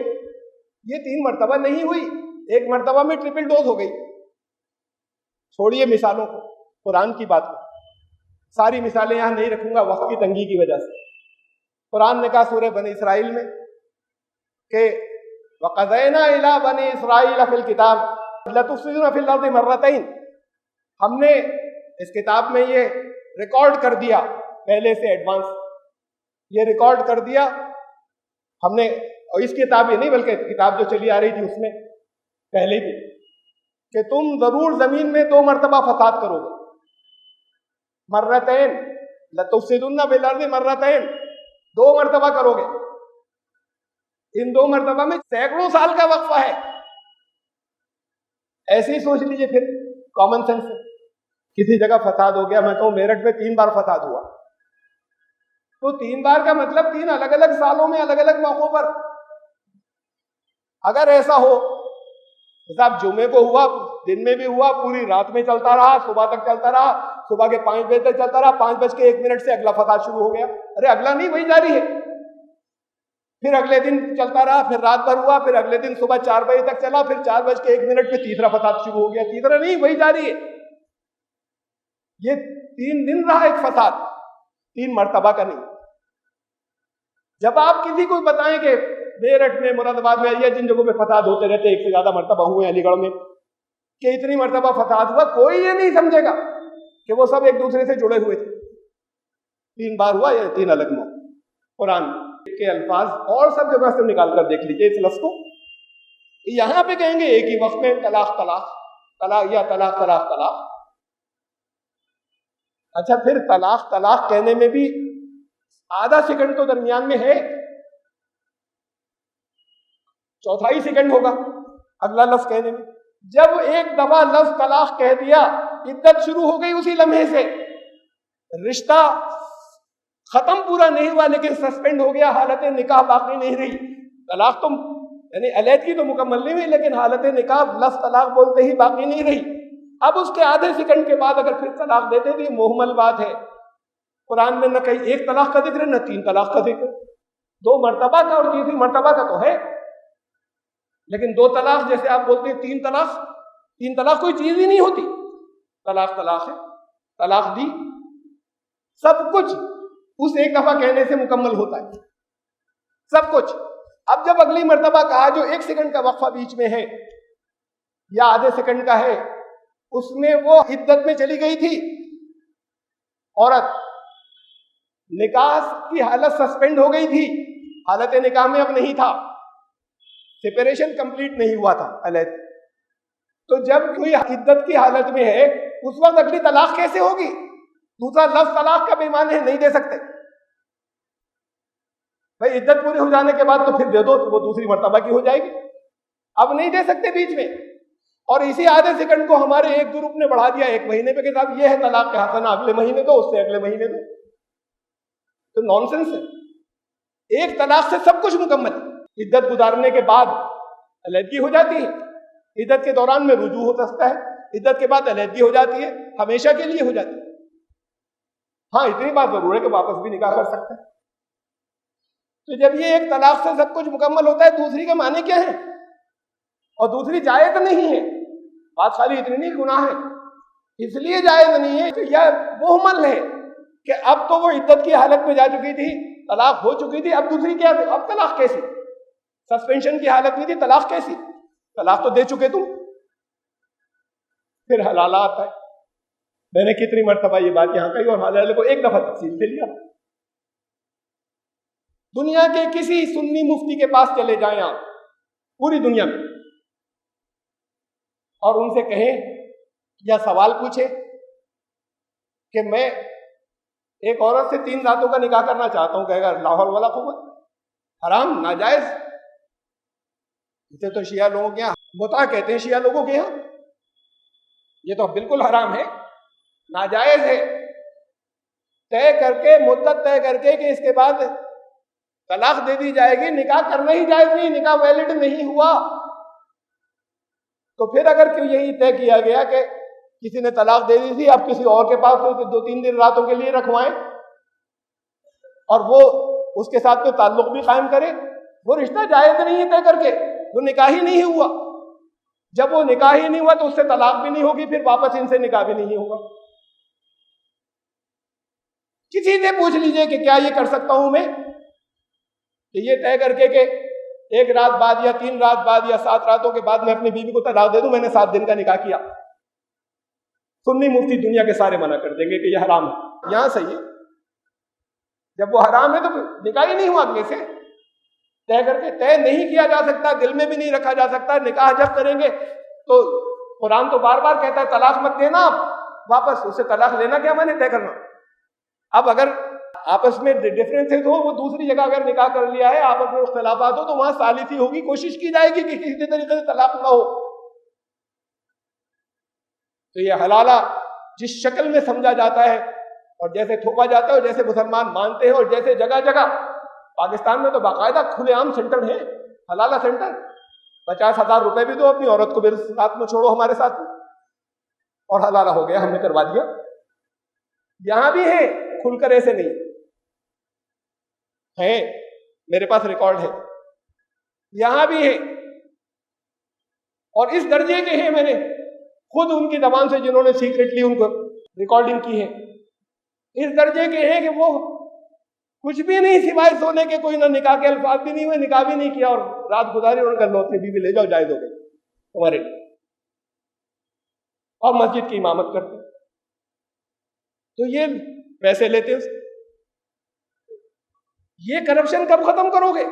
A: یہ 3 مرتبہ نہیں ہوئی، 1 مرتبہ میں ٹرپل ڈوز ہو گئی۔ چھوڑیے مثالوں کو، قرآن کی بات کو، ساری مثالیں یہاں نہیں رکھوں گا وقت کی تنگی کی وجہ سے۔ قرآن نے کہا سورہ بنی اسرائیل میں کہ وَقَضَيْنَا إِلَىٰ بَنِي إِسْرَائِيلَ فِي الْكِتَابِ لَتُفْسِدُونَ فِي الْأَرْضِ مَرَّتَيْنِ، ہم نے اس کتاب میں یہ ریکارڈ کر دیا، پہلے سے ایڈوانس یہ ریکارڈ کر دیا ہم نے، اور اس کتاب ہی نہیں بلکہ کتاب جو چلی آ رہی تھی اس میں پہلے بھی، کہ تم ضرور زمین میں 2 مرتبہ فساد کرو گے، مرتين لتفسدن في الارض مرتين، 2 مرتبہ کرو گے۔ ان 2 مرتبہ میں سینکڑوں سال کا وقفہ ہے۔ ایسے ہی سوچ لیجئے پھر کامن سینس سے، کسی جگہ فساد ہو گیا، میں کہوں میرٹھ میں 3 بار فساد ہوا، تو 3 بار کا مطلب 3 الگ الگ سالوں میں الگ الگ موقعوں پر۔ اگر ایسا ہو صاحب جمعے کو ہوا، دن میں بھی ہوا، پوری رات میں چلتا رہا، صبح تک چلتا رہا، صبح کے 5 بجے تک چلتا رہا، 5:01 سے اگلا فساد شروع ہو گیا، ارے اگلا نہیں وہی جاری ہے، پھر اگلے دن چلتا رہا، پھر رات بھر ہوا، پھر اگلے دن صبح 4 بجے تک چلا، پھر 4:01 پہ تیسرا فساد شروع ہو گیا، تیسرا نہیں وہی جاری ہے۔ یہ 3 دن رہا ایک فساد، 3 مرتبہ کا نہیں۔ جب آپ کسی کو بتائیں کہ میرٹھ میں، مراد آباد میں، یا جن جگہوں پہ فساد ہوتے رہتے، 1 سے زیادہ مرتبہ ہوئے علی گڑھ میں، کہ اتنی مرتبہ فساد ہوا، کوئی یہ نہیں سمجھے گا کہ وہ سب ایک دوسرے سے جڑے ہوئے تھے۔ 3 بار ہوا یا 3 الگ موقع۔ قرآن کے الفاظ اور سب جگہ سے نکال کر دیکھ لیجئے اس لفظ کو، یہاں پہ کہیں گے ایک ہی وقت میں طلاق طلاق طلاق، یا طلاق طلاق طلاق۔ اچھا پھر طلاق طلاق کہنے میں بھی آدھا سیکنڈ تو درمیان میں ہے، 1/4 سیکنڈ ہوگا اگلا لفظ کہنے میں۔ جب ایک دفعہ لفظ طلاق کہہ دیا، عدت شروع ہو گئی اسی لمحے سے، رشتہ ختم پورا نہیں ہوا لیکن سسپینڈ ہو گیا، حالت نکاح باقی نہیں رہی۔ طلاق تو یعنی علیحدگی تو مکمل نہیں ہوئی لیکن حالت نکاح لفظ طلاق بولتے ہی باقی نہیں رہی۔ اب اس کے آدھے سیکنڈ کے بعد اگر پھر طلاق دیتے تو یہ محمل بات ہے۔ قرآن میں نہ کہیں 1 طلاق کا ذکر ہے، نہ 3 طلاق کا ذکر، 2 مرتبہ کا اور تیسری مرتبہ کا تو ہے، لیکن 2 طلاق جیسے آپ بولتے ہیں 3 طلاق، 3 طلاق کوئی چیز ہی نہیں ہوتی۔ طلاق طلاق ہے، طلاق دی، سب کچھ اس ایک دفعہ کہنے سے مکمل ہوتا ہے، سب کچھ۔ اب جب اگلی مرتبہ کہا جو 1 سیکنڈ کا وقفہ بیچ میں ہے یا آدھے سیکنڈ کا ہے، اس میں وہ عدت میں چلی گئی تھی عورت، نکاح کی حالت سسپینڈ ہو گئی تھی، حالت نکاح میں اب نہیں تھا، سپریشن کمپلیٹ نہیں ہوا تھا علیحد، تو جب کوئی عدت کی حالت میں ہے اس وقت اگلی طلاق کیسے ہوگی؟ دوسرا لفظ طلاق کا بے معنی ہے، نہیں دے سکتے بھائی، عدت پوری ہو جانے کے بعد تو پھر دے دو تو وہ دوسری مرتبہ کی ہو جائے گی، اب نہیں دے سکتے بیچ میں۔ اور اسی آدھے سیکنڈ کو ہمارے ایک گروپ نے بڑھا دیا 1 مہینے پہ کہ صاحب یہ ہے طلاق کا حسنہ، اگلے مہینے دو، اس سے اگلے مہینے دو، تو نان سینس ہے۔ ایک طلاق سے سب کچھ مکمل، عدت گزارنے کے بعد علیحدگی ہو جاتی ہے، عدت کے دوران میں رجوع ہو سکتا ہے، عدت کے بعد علیحدگی ہو جاتی ہے، ہمیشہ کے لیے ہو جاتی ہے۔ ہاں اتنی بات ضرور ہے کہ واپس بھی نکاح کر سکتے ہیں۔ تو جب یہ ایک طلاق سے سب کچھ مکمل ہوتا ہے، دوسری کے معنی کیا ہے؟ اور دوسری جائز نہیں ہے، بات خالی اتنی نہیں گناہ ہے، اس لیے جائز نہیں ہے کہ یہ محمل ہے کہ اب تو وہ عدت کی حالت میں جا چکی تھی، طلاق ہو چکی تھی، اب دوسری کیا تھی؟ اب طلاق کیسی؟ سسپینشن کی حالت میں تھی، طلاق کیسی؟ طلاق تو دے چکے تم۔ پھر حلالات ہے، میں نے کتنی مرتبہ یہ بات یہاں کہی اور حلالے کو ایک دفعہ تفصیل سے لیا۔ دنیا کے کسی سنی مفتی کے پاس چلے جائیں آپ، پوری دنیا میں، اور ان سے کہیں یا سوال پوچھیں کہ میں ایک عورت سے 3 ذاتوں کا نکاح کرنا چاہتا ہوں، کہے گا لا حول ولا قوت، حرام، ناجائز۔ اسے تو شیعہ لوگوں کے یہاں متع کہتے ہیں، شیعہ لوگوں کے یہاں یہ تو بالکل حرام ہے، ناجائز ہے، طے کر کے، مدت طے کر کے کہ اس کے بعد طلاق دے دی جائے گی، نکاح کرنا ہی جائز نہیں، نکاح ویلڈ نہیں ہوا۔ تو پھر اگر یہی طے کیا گیا کہ کسی نے طلاق دے دی تھی، اب کسی اور کے پاس 2-3 دن راتوں کے لیے رکھوائیں اور وہ اس کے ساتھ میں تعلق بھی قائم کرے، وہ رشتہ جائز نہیں ہے طے کر کے، وہ نکاح ہی نہیں ہوا. جب وہ نکاح ہی نہیں ہوا تو اس سے طلاق بھی نہیں ہوگی، پھر واپس ان سے نکاح بھی نہیں ہوگا. کسی سے پوچھ لیجئے کہ کیا یہ کر سکتا ہوں میں کہ یہ طے کر کے کہ 1 رات بعد یا 3 رات بعد یا 7 راتوں کے بعد میں اپنی بیوی کو طلاق دے دوں، میں نے 7 دن کا نکاح کیا. سنی مفتی دنیا کے سارے منع کر دیں گے کہ یہ حرام ہے. یہاں صحیح ہے، جب وہ حرام ہے تو نکاح ہی نہیں ہوا اگلے سے. طے کر کے طے نہیں کیا جا سکتا، دل میں بھی نہیں رکھا جا سکتا. نکاح جب کریں گے تو قرآن تو بار بار کہتا ہے طلاق مت دینا، آپ واپس اس سے طلاق لینا کیا میں نے طے کرنا. اب اگر آپس میں ڈفرینسز ہو، وہ دوسری جگہ اگر نکاح کر لیا ہے، آپس میں اختلافات ہو، تو وہاں ثالثی ہوگی، کوشش کی جائے گی کہ کسی طریقے سے طلاق نہ ہو. تو یہ حلالہ جس شکل میں سمجھا جاتا ہے اور جیسے تھوپا جاتا ہے اور جیسے مسلمان مانتے ہیں اور جیسے جگہ جگہ، پاکستان میں تو باقاعدہ کھلے عام سینٹر ہیں حلالہ سینٹر. 50,000 روپے بھی دو اپنی عورت کو بھی ساتھ میں چھوڑو ہمارے ساتھ اور حلالہ ہو گیا، ہم نے کروا دیا. یہاں بھی ہے، کھل کر ایسے نہیں ہے، میرے پاس ریکارڈ ہے، یہاں بھی ہے. اور اس درجے کے ہیں، میں نے خود ان کی زبان سے جنہوں نے سیکریٹلی ان کو ریکارڈنگ کی ہے، اس درجے کے ہیں کہ وہ کچھ بھی نہیں سوائے سونے کے، کوئی نہ نکاح کے الفاظ بھی نہیں ہوئے، نکاح بھی نہیں کیا اور رات گزاری، انہوں نے کہا لو اپنی بیوی لے جاؤ، جائز ہو گئی تمہارے لیے، اور مسجد کی امامت کرتے. تو یہ پیسے لیتے اس. یہ کرپشن کب ختم کرو گے؟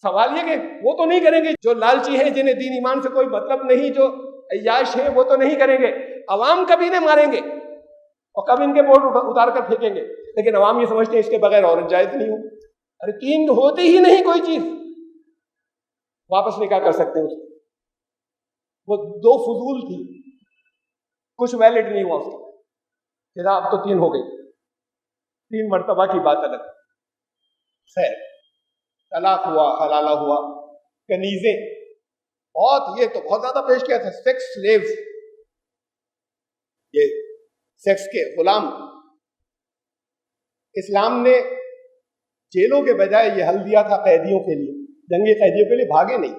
A: سوال یہ کہ وہ تو نہیں کریں گے جو لالچی ہیں، جنہیں دین ایمان سے کوئی مطلب نہیں، جو عیاش ہیں، وہ تو نہیں کریں گے. عوام کبھی نہیں ماریں گے اور کبھی ان کے بورڈ اتار کر پھینکیں گے، لیکن عوام یہ سمجھتے ہیں اس کے بغیر عورت جائز نہیں ہو. ارے 3 ہوتی ہی نہیں کوئی چیز، واپس نکاح کر سکتے ہیں اس کو. وہ 2 فضول تھی، کچھ ویلڈ نہیں ہوا اس کا، پھر اب تو 3 ہو گئی، 3 مرتبہ کی بات الگ. خیر، طلاق ہوا، حلالہ ہوا. کنیزیں بہت، یہ تو بہت زیادہ پیش کیا تھا. سیکس سلیوز، یہ سیکس کے غلام. اسلام نے جیلوں کے بجائے یہ حل دیا تھا قیدیوں کے لیے، جنگی قیدیوں کے لیے. بھاگے نہیں،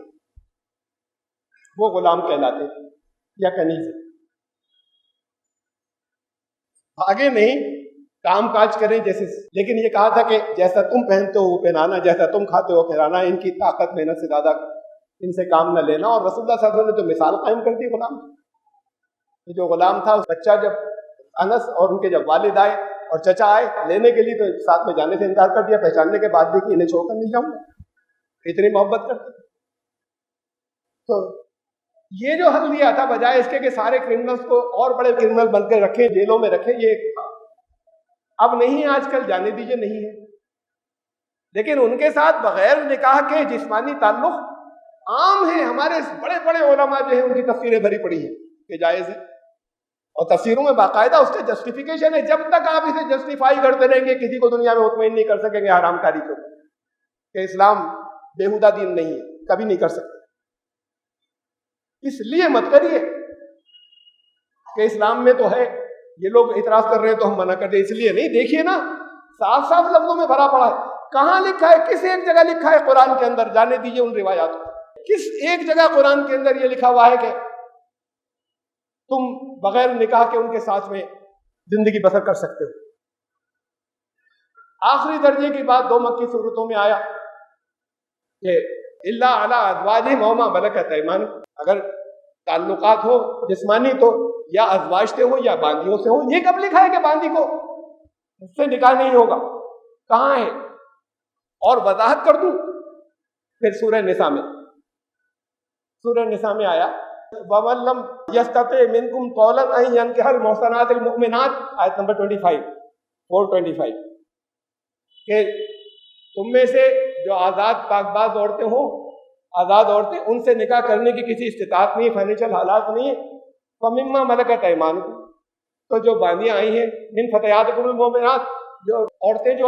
A: وہ غلام کہلاتے تھے یا کنیزیں. بھاگے نہیں، کام کاج کریں جیسے، لیکن یہ کہا تھا کہ جیسا تم پہنتے ہو وہ پہنانا، جیسا تم کھاتے ہو کھلانا، ان کی طاقت محنت سے زیادہ ان سے کام نہ لینا. اور رسول اللہ صلی اللہ علیہ وسلم نے تو مثال قائم کر دی غلام. جو غلام تھا، بچہ جب انس اور ان کے جب والد آئے اور چچا آئے لینے کے لیے، تو ساتھ میں جانے سے انکار کر دیا، پہچاننے کے بعد بھی کہ انہیں چھوڑ کر نہیں جاؤں گا، اتنی محبت کرتے. تو یہ جو حل دیا تھا، بجائے اس کے کہ سارے کرمنلز کو اور بڑے کرمنل بن کے رکھیں، جیلوں میں رکھیں، یہ اب نہیں، آج کل جانے دیجیے نہیں ہے. لیکن ان کے ساتھ بغیر نکاح کے جسمانی تعلق عام ہیں. ہمارے بڑے بڑے علماء جو ہیں ان کی تفسیریں بھری پڑی ہیں کہ جائز ہے، اور تفسیروں میں باقاعدہ اس کا جسٹیفیکیشن ہے. جب تک آپ اسے جسٹیفائی کرتے رہیں گے، کسی کو دنیا میں مطمئن نہیں کر سکیں گے حرام کاری کو کہ اسلام بےہودہ دین نہیں ہے، کبھی نہیں کر سکتے. اس لیے مت کریے کہ اسلام میں تو ہے، یہ لوگ اعتراض کر رہے ہیں تو ہم منع کر دیں، اس لیے نہیں. دیکھیے نا، صاف صاف لفظوں میں بھرا پڑا ہے. کہاں لکھا ہے؟ کس ایک جگہ لکھا ہے قرآن کے اندر؟ جانے دیجیے ان روایات کو. کس ایک جگہ قرآن کے اندر یہ لکھا ہوا ہے کہ تم بغیر نکاح کے ان کے ساتھ میں زندگی بسر کر سکتے ہو؟ آخری درجے کی بات 2 مکی صورتوں میں آیا کہ الا علی ازواجہم و ما ملکت ایمانکم، اگر تعلقات ہو جسمانی تو یا ازواج سے ہو یا باندیوں سے ہو. یہ کب لکھا ہے کہ باندی کو اس سے نکاح نہیں ہوگا؟ کہاں ہے؟ اور وضاحت کر دوں، پھر سورہ نساء میں آیا وَمَن لَّمْ يَسْتَطِعْ مِنكُمْ طَوْلًا أَن يَنكِحَ الْمُحْصَنَاتِ الْمُؤْمِنَاتِ، آیت نمبر 425، کہ تم میں سے جو آزاد پاک باز عورتیں ہوں، آزاد عورتیں، ان سے نکاح کرنے کی کسی استطاعت نہیں، فائنینشیل حالات نہیں ہے. فَمِمَّا مَلَكَتْ أَيْمَانُكُمْ، تو جو باندیاں آئی ہیں، مِن فَتَيَاتِكُمُ الْمُؤْمِنَاتِ، جو عورتیں جو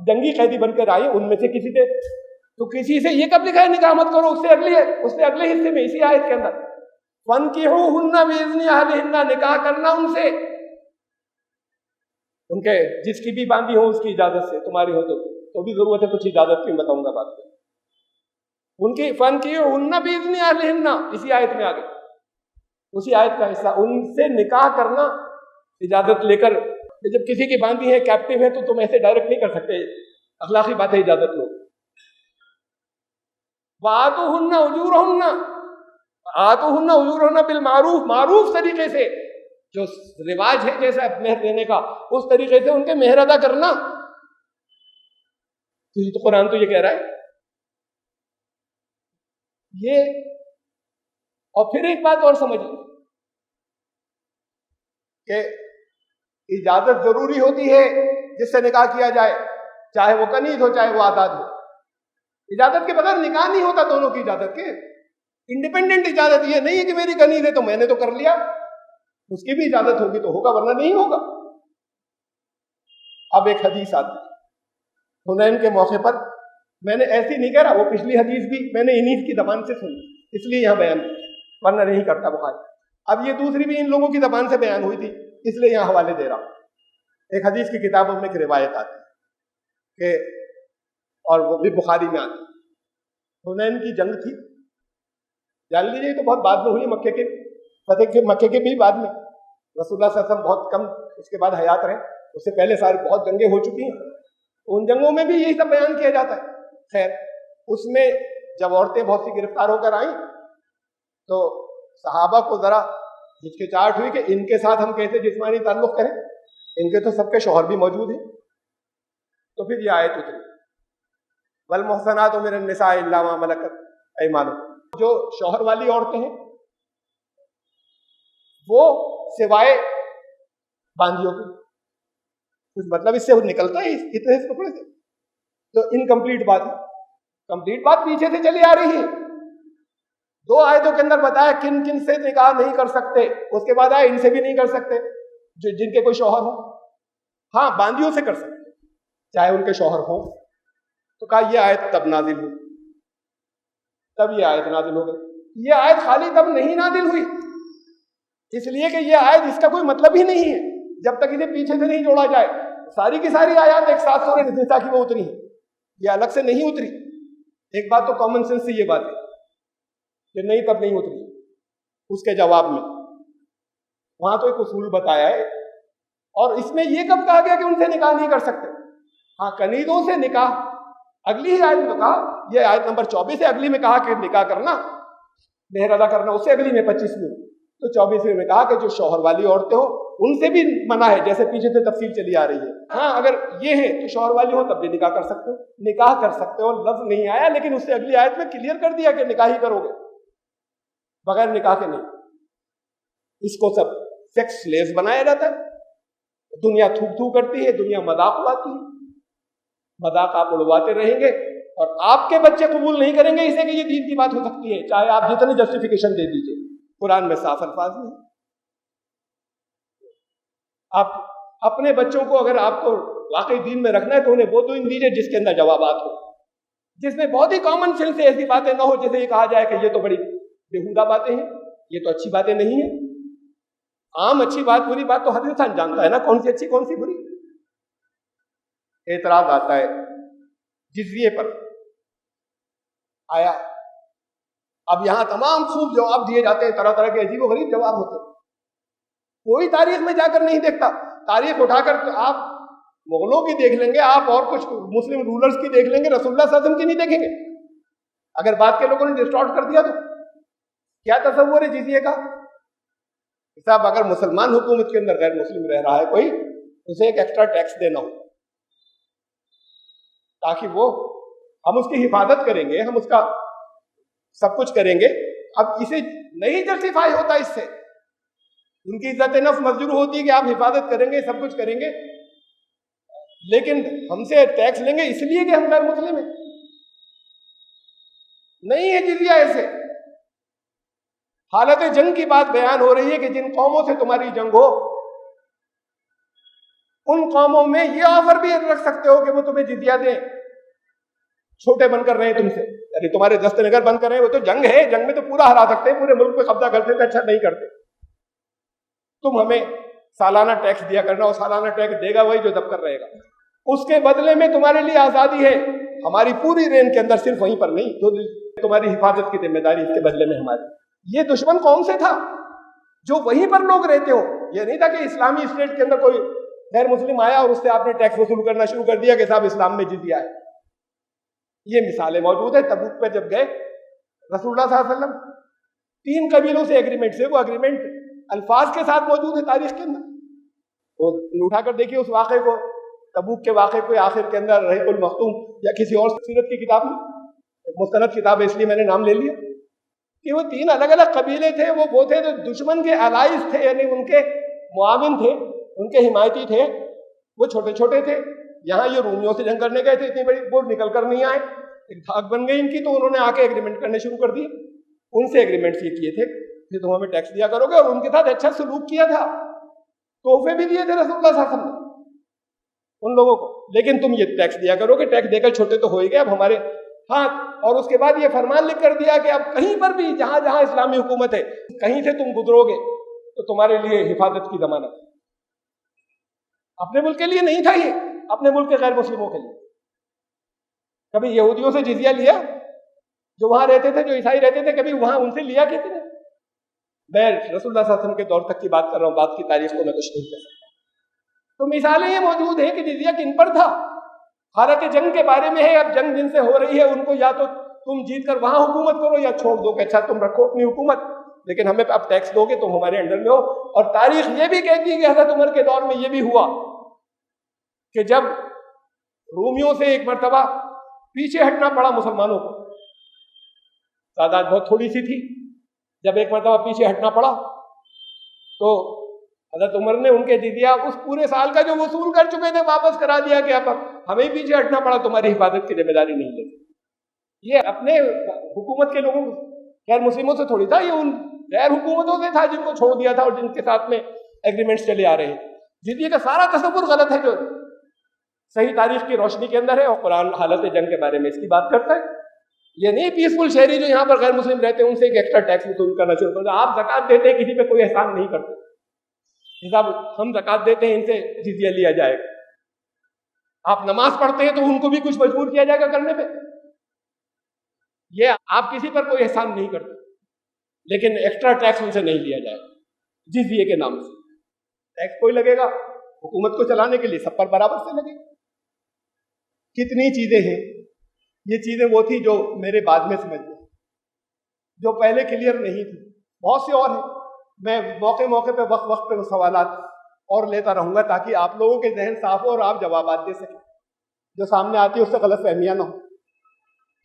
A: جنگی قیدی بن کر آئی ان میں سے کسی سے، تو کسی سے یہ کب لکھا ہے نکاح مت کرو؟ اس سے اگلے حصے میں، اسی آیت کے اندر فَانْكِحُوهُنَّ بِإِذْنِ أَهْلِهِنَّ، نکاح کرنا ان سے، ان کے جس کی بھی باندی ہو اس کی اجازت سے. تمہاری ہو تو بھی ضرورت ہے کچھ اجازت کی، بتاؤں گا بات. ان کی فن کی ان بھی اتنی اہلہن، اسی آیت میں آگے اسی آیت کا حصہ، ان سے نکاح کرنا اجازت لے کر. جب کسی کی باندھی ہے کیپٹیو ہے تو تم ایسے ڈائریکٹ نہیں کر سکتے، اخلاقی بات ہے، اجازت لو. وآتوہن اجورہن، آتوہن اجورہن بالمعروف، معروف طریقے سے، جو رواج ہے جیسا مہر دینے کا اس طریقے سے ان کے مہر ادا کرنا. تو یہ تو قرآن تو یہ کہہ رہا ہے یہ. اور پھر ایک بات اور سمجھیں کہ اجازت ضروری ہوتی ہے جس سے نکاح کیا جائے، چاہے وہ کنیز ہو چاہے وہ آزاد ہو. اجازت کے بغیر نکاح نہیں ہوتا دونوں کی اجازت کے. انڈیپینڈنٹ اجازت یہ نہیں ہے کہ میری کنیز ہے تو میں نے تو کر لیا، اس کی بھی اجازت ہوگی تو ہوگا ورنہ نہیں ہوگا. اب ایک حدیث آتی ہے حنین کے موقع پر، میں نے ایسی نہیں کہہ رہا، وہ پچھلی حدیث بھی میں نے انہی کی زبان سے سنی اس لیے یہاں بیان ورنہ نہیں کرتا بخاری. اب یہ دوسری بھی ان لوگوں کی زبان سے بیان ہوئی تھی اس لیے یہاں حوالے دے رہا ہوں. ایک حدیث کی کتابوں میں ایک روایت آتی ہے کہ، اور وہ بھی بخاری میں آتی ہے، حنین کی جنگ تھی، جان لیجیے تو بہت بعد میں ہوئی، مکے کے فتح کے، مکے کے بھی بعد میں. رسول اللہ صلی اللہ علیہ وسلم بہت کم اس کے بعد حیات رہے، اس سے پہلے ساری بہت جنگیں ہو چکی ہیں. ان جنگوں میں بھی یہی سب بیان کیا جاتا ہے. خیر اس میں جب عورتیں بہت سی گرفتار ہو کر آئیں تو صحابہ کو ذرا ہچکچاہٹ ہوئی کہ ان کے ساتھ ہم کیسے جسمانی تعلق کریں، ان کے تو سب کے شوہر بھی موجود ہیں. تو پھر یہ آیت اتری والمحصنات من النساء الا ما ملکت ایمانکم. جو شوہر والی عورتیں ہیں وہ سوائے باندیوں کے، کچھ مطلب اس سے نکلتا ہے اتنے سے ٹکڑے سے، تو انکمپلیٹ بات ہے. کمپلیٹ بات پیچھے سے چلی آ رہی ہے. 2 آیتوں کے اندر بتایا کن کن سے نکاح نہیں کر سکتے، اس کے بعد آیا ان سے بھی نہیں کر سکتے جو جن کے کوئی شوہر ہو. ہاں باندیوں سے کر سکتے چاہے ان کے شوہر ہوں. تو کہا یہ آیت تب نازل ہوئی، تب یہ آیت نازل ہو گئی. یہ آیت خالی تب نہیں نازل ہوئی اس لیے کہ یہ آیت اس کا کوئی مطلب ہی نہیں ہے جب تک اسے پیچھے سے نہیں جوڑا جائے. ساری کی ساری آیات ایک ساتھ سورہ نساء کی وہ اتری ہے، یہ الگ سے نہیں اتری. ایک بات تو کامن سینس سے یہ بات ہے کہ نہیں تب نہیں اتری. اس کے جواب میں وہاں تو ایک اصول بتایا ہے، اور اس میں یہ کب کہا گیا کہ ان سے نکاح نہیں کر سکتے. ہاں کنیزوں سے نکاح اگلی ہی آیت میں کہا، یہ آیت نمبر 24 ہے، اگلی میں کہا کہ نکاح کرنا مہر ادا کرنا، اس سے اگلی میں 25ویں، تو 24ویں میں کہا کہ جو شوہر والی عورتیں ہو ان سے بھی منع ہے، جیسے پیچھے سے تفصیل چلی آ رہی ہے. ہاں اگر یہ ہے تو شوہر والی ہو تب بھی نکاح کر سکتے ہو، نکاح کر سکتے ہو لفظ نہیں آیا، لیکن اس سے اگلی آیت میں کلیئر کر دیا کہ نکاح ہی کرو گے بغیر نکاح کے نہیں. اس کو سب سیکس سلیوز بنایا جاتا ہے. دنیا تھوک تھوک کرتی ہے، دنیا مذاق اڑاتی ہے، مذاق آپ اڑواتے رہیں گے اور آپ کے بچے قبول نہیں کریں گے اسے کہ یہ دین کی بات ہو سکتی ہے، چاہے آپ جتنی جسٹیفیکیشن دے دیجیے. قرآن میں صاف الفاظ میں آپ اپنے بچوں کو اگر آپ کو واقعی دین میں رکھنا ہے تو انہیں وہ دین دیجیے جس کے اندر جوابات ہو، جس میں بہت ہی کامن سینس سے ایسی باتیں نہ ہو جیسے یہ کہا جائے کہ یہ تو بڑی بےہودہ باتیں ہیں، یہ تو اچھی باتیں نہیں ہیں. عام اچھی بات بری بات تو ہر انسان جانتا ہے نا، کون سی اچھی کون سی بری. اعتراض آتا ہے جزیے پر آیا، اب یہاں تمام خوب جواب دیے جاتے ہیں، طرح طرح کے عجیب و غریب جواب ہوتے ہیں. کوئی تاریخ میں جا کر نہیں دیکھتا. تاریخ اٹھا کر آپ مغلوں کی دیکھ لیں گے، آپ اور کچھ مسلم رولرز کی دیکھ لیں گے، رسول اللہ صلی اللہ علیہ وسلم کی نہیں دیکھیں گے. اگر بات کے لوگوں نے ڈسٹارٹ کر دیا تو کیا تصور ہے جزیے کا؟ صاحب اگر مسلمان حکومت کے اندر غیر مسلم رہ رہا ہے کوئی، اسے ایک ایکسٹرا ٹیکس دینا ہو تاکہ وہ، ہم اس کی حفاظت کریں گے، ہم اس کا سب کچھ کریں گے. اب اسے نہیں جسٹیفائی ہوتا، اس سے ان کی عزت نفس مزدور ہوتی ہے کہ آپ حفاظت کریں گے، سب کچھ کریں گے، لیکن ہم سے ٹیکس لیں گے اس لیے کہ ہم غیر مسلم ہیں. نہیں ہے جزیہ ایسے. حالت جنگ کی بات بیان ہو رہی ہے کہ جن قوموں سے تمہاری جنگ ہو ان قوموں میں یہ آفر بھی رکھ سکتے ہو کہ وہ تمہیں جزیہ دیں، چھوٹے بن کر رہے تم سے، یعنی تمہارے دست نگر بن کر رہے. وہ تو جنگ ہے، جنگ میں تو پورا ہرا سکتے ہیں، پورے ملک پہ قبضہ کرتے تھے، اچھا نہیں کرتے. تم ہمیں سالانہ ٹیکس دیا کرنا، اور سالانہ ٹیکس دے گا وہی جو دب کر رہے گا. اس کے بدلے میں تمہارے لیے آزادی ہے ہماری پوری رین کے اندر، صرف وہیں پر نہیں، جو تمہاری حفاظت کی ذمہ داری اس کے بدلے میں ہماری. یہ دشمن کون سے تھا؟ جو وہیں پر لوگ رہتے ہو. یہ نہیں تھا کہ اسلامی اسٹیٹ کے اندر کوئی غیر مسلم آیا اور اس سے آپ نے ٹیکس وصول کرنا شروع کر دیا کہ صاحب اسلام میں جزیہ ہے. یہ مثالیں موجود ہیں. تبوک پہ جب گئے رسول اللہ صلی اللہ علیہ وسلم 3 قبیلوں سے ایگریمنٹ سے، وہ ایگریمنٹ الفاظ کے ساتھ موجود ہے تاریخ کے اندر. وہ اٹھا کر دیکھیے اس واقعے کو، تبوک کے واقعے کو آخر کے اندر رحیق المختوم یا کسی اور سیرت کی کتاب میں، مستند کتاب ہے اس لیے میں نے نام لے لیا، کہ وہ 3 الگ الگ قبیلے تھے. وہ تھے جو دشمن کے الائز تھے، یعنی ان کے معاون تھے، ان کے حمایتی تھے. وہ چھوٹے چھوٹے تھے. یہاں یہ رومیوں سے جنگ کرنے گئے تھے، اتنی بڑی وہ نکل کر نہیں آئے، ایک دھاک بن گئی ان کی. تو انہوں نے آ کے ایگریمنٹ کرنے شروع کر دیے. ان سے ایگریمنٹس یہ کیے تھے کہ تم ہمیں ٹیکس دیا کرو گے، اور ان کے ساتھ اچھا سلوک کیا تھا، تحفے بھی دیے تھے رسول اللہ صلی اللہ علیہ وسلم ان لوگوں کو. لیکن تم یہ ٹیکس دیا کرو گے. ٹیکس دے کر چھوٹے تو ہو ہی گئے اب ہمارے ہاتھ. اور اس کے بعد یہ فرمان لکھ کر دیا کہ اب کہیں پر بھی جہاں جہاں اسلامی حکومت ہے، کہیں سے تم گزرو گے تو تمہارے لیے حفاظت کی ضمانت. اپنے ملک کے لیے نہیں تھا یہ، اپنے ملک کے غیر مسلموں کے لیے. کبھی یہودیوں سے جزیہ لیا جو وہاں رہتے تھے، جو عیسائی رہتے تھے، کبھی وہاں ان سے لیا کسی نے؟ میں رسول اللہ صلی اللہ علیہ وسلم کے دور تک کی بات کر رہا ہوں، بات کی تاریخ کو میں کچھ نہیں کر سکتا. تو مثالیں یہ موجود ہیں کہ جزیہ کن پر تھا. حالت جنگ کے بارے میں ہے. اب جنگ جن سے ہو رہی ہے ان کو یا تو تم جیت کر وہاں حکومت کرو یا چھوڑ دو کہ اچھا تم رکھو اپنی حکومت، لیکن ہمیں اب ٹیکس دو گے تم ہمارے انڈر میں ہو. اور تاریخ یہ بھی کہتی ہے کہ حضرت عمر کے دور میں یہ بھی ہوا کہ جب رومیوں سے ایک مرتبہ پیچھے ہٹنا پڑا مسلمانوں کو، تعداد بہت تھوڑی سی تھی، جب ایک مرتبہ پیچھے ہٹنا پڑا تو حضرت عمر نے ان کے جزیہ اس پورے سال کا جو وصول کر چکے تھے واپس کرا دیا کہ اب ہمیں پیچھے ہٹنا پڑا، تمہاری حفاظت کی ذمہ داری نہیں لیتے. یہ اپنے حکومت کے لوگوں غیر مسلموں سے تھوڑی تھا، یہ ان غیر حکومتوں سے تھا جن کو چھوڑ دیا تھا اور جن کے ساتھ میں ایگریمنٹس چلے آ رہے ہیں. جزیے کا سارا تصور غلط ہے جو صحیح تاریخ کی روشنی کے اندر ہے، اور قرآن حالت جنگ کے بارے میں اس کی بات کرتا ہے. یہ نہیں پیسفل شہری جو یہاں پر غیر مسلم رہتے ہیں ان سے ایک ایکسٹرا ٹیکس وصول کرنا شروع کرتا. آپ زکوٰۃ دیتے ہیں، کسی پہ کوئی احسان نہیں کرتے، حساب ہم زکوٰۃ دیتے ہیں ان سے جزیہ لیا جائے گا. آپ نماز پڑھتے ہیں تو ان کو بھی کچھ مجبور کیا جائے گا کرنے پہ. یہ آپ کسی پر کوئی احسان نہیں کرتے، لیکن ایکسٹرا ٹیکس ان سے نہیں لیا جائے گا جزیے کے نام سے. ٹیکس کوئی لگے گا حکومت کو چلانے کے لیے، سب پر برابر سے لگے گا. کتنی چیزیں ہیں. یہ چیزیں وہ تھی جو میرے بعد میں سمجھ گئے، جو پہلے کلیئر نہیں تھی. بہت سی اور ہیں. میں موقع موقع پہ وقت پہ وہ سوالات اور لیتا رہوں گا تاکہ آپ لوگوں کے ذہن صاف ہو اور آپ جوابات دے سکیں. جو سامنے آتی ہے اس سے غلط فہمیاں نہ ہو.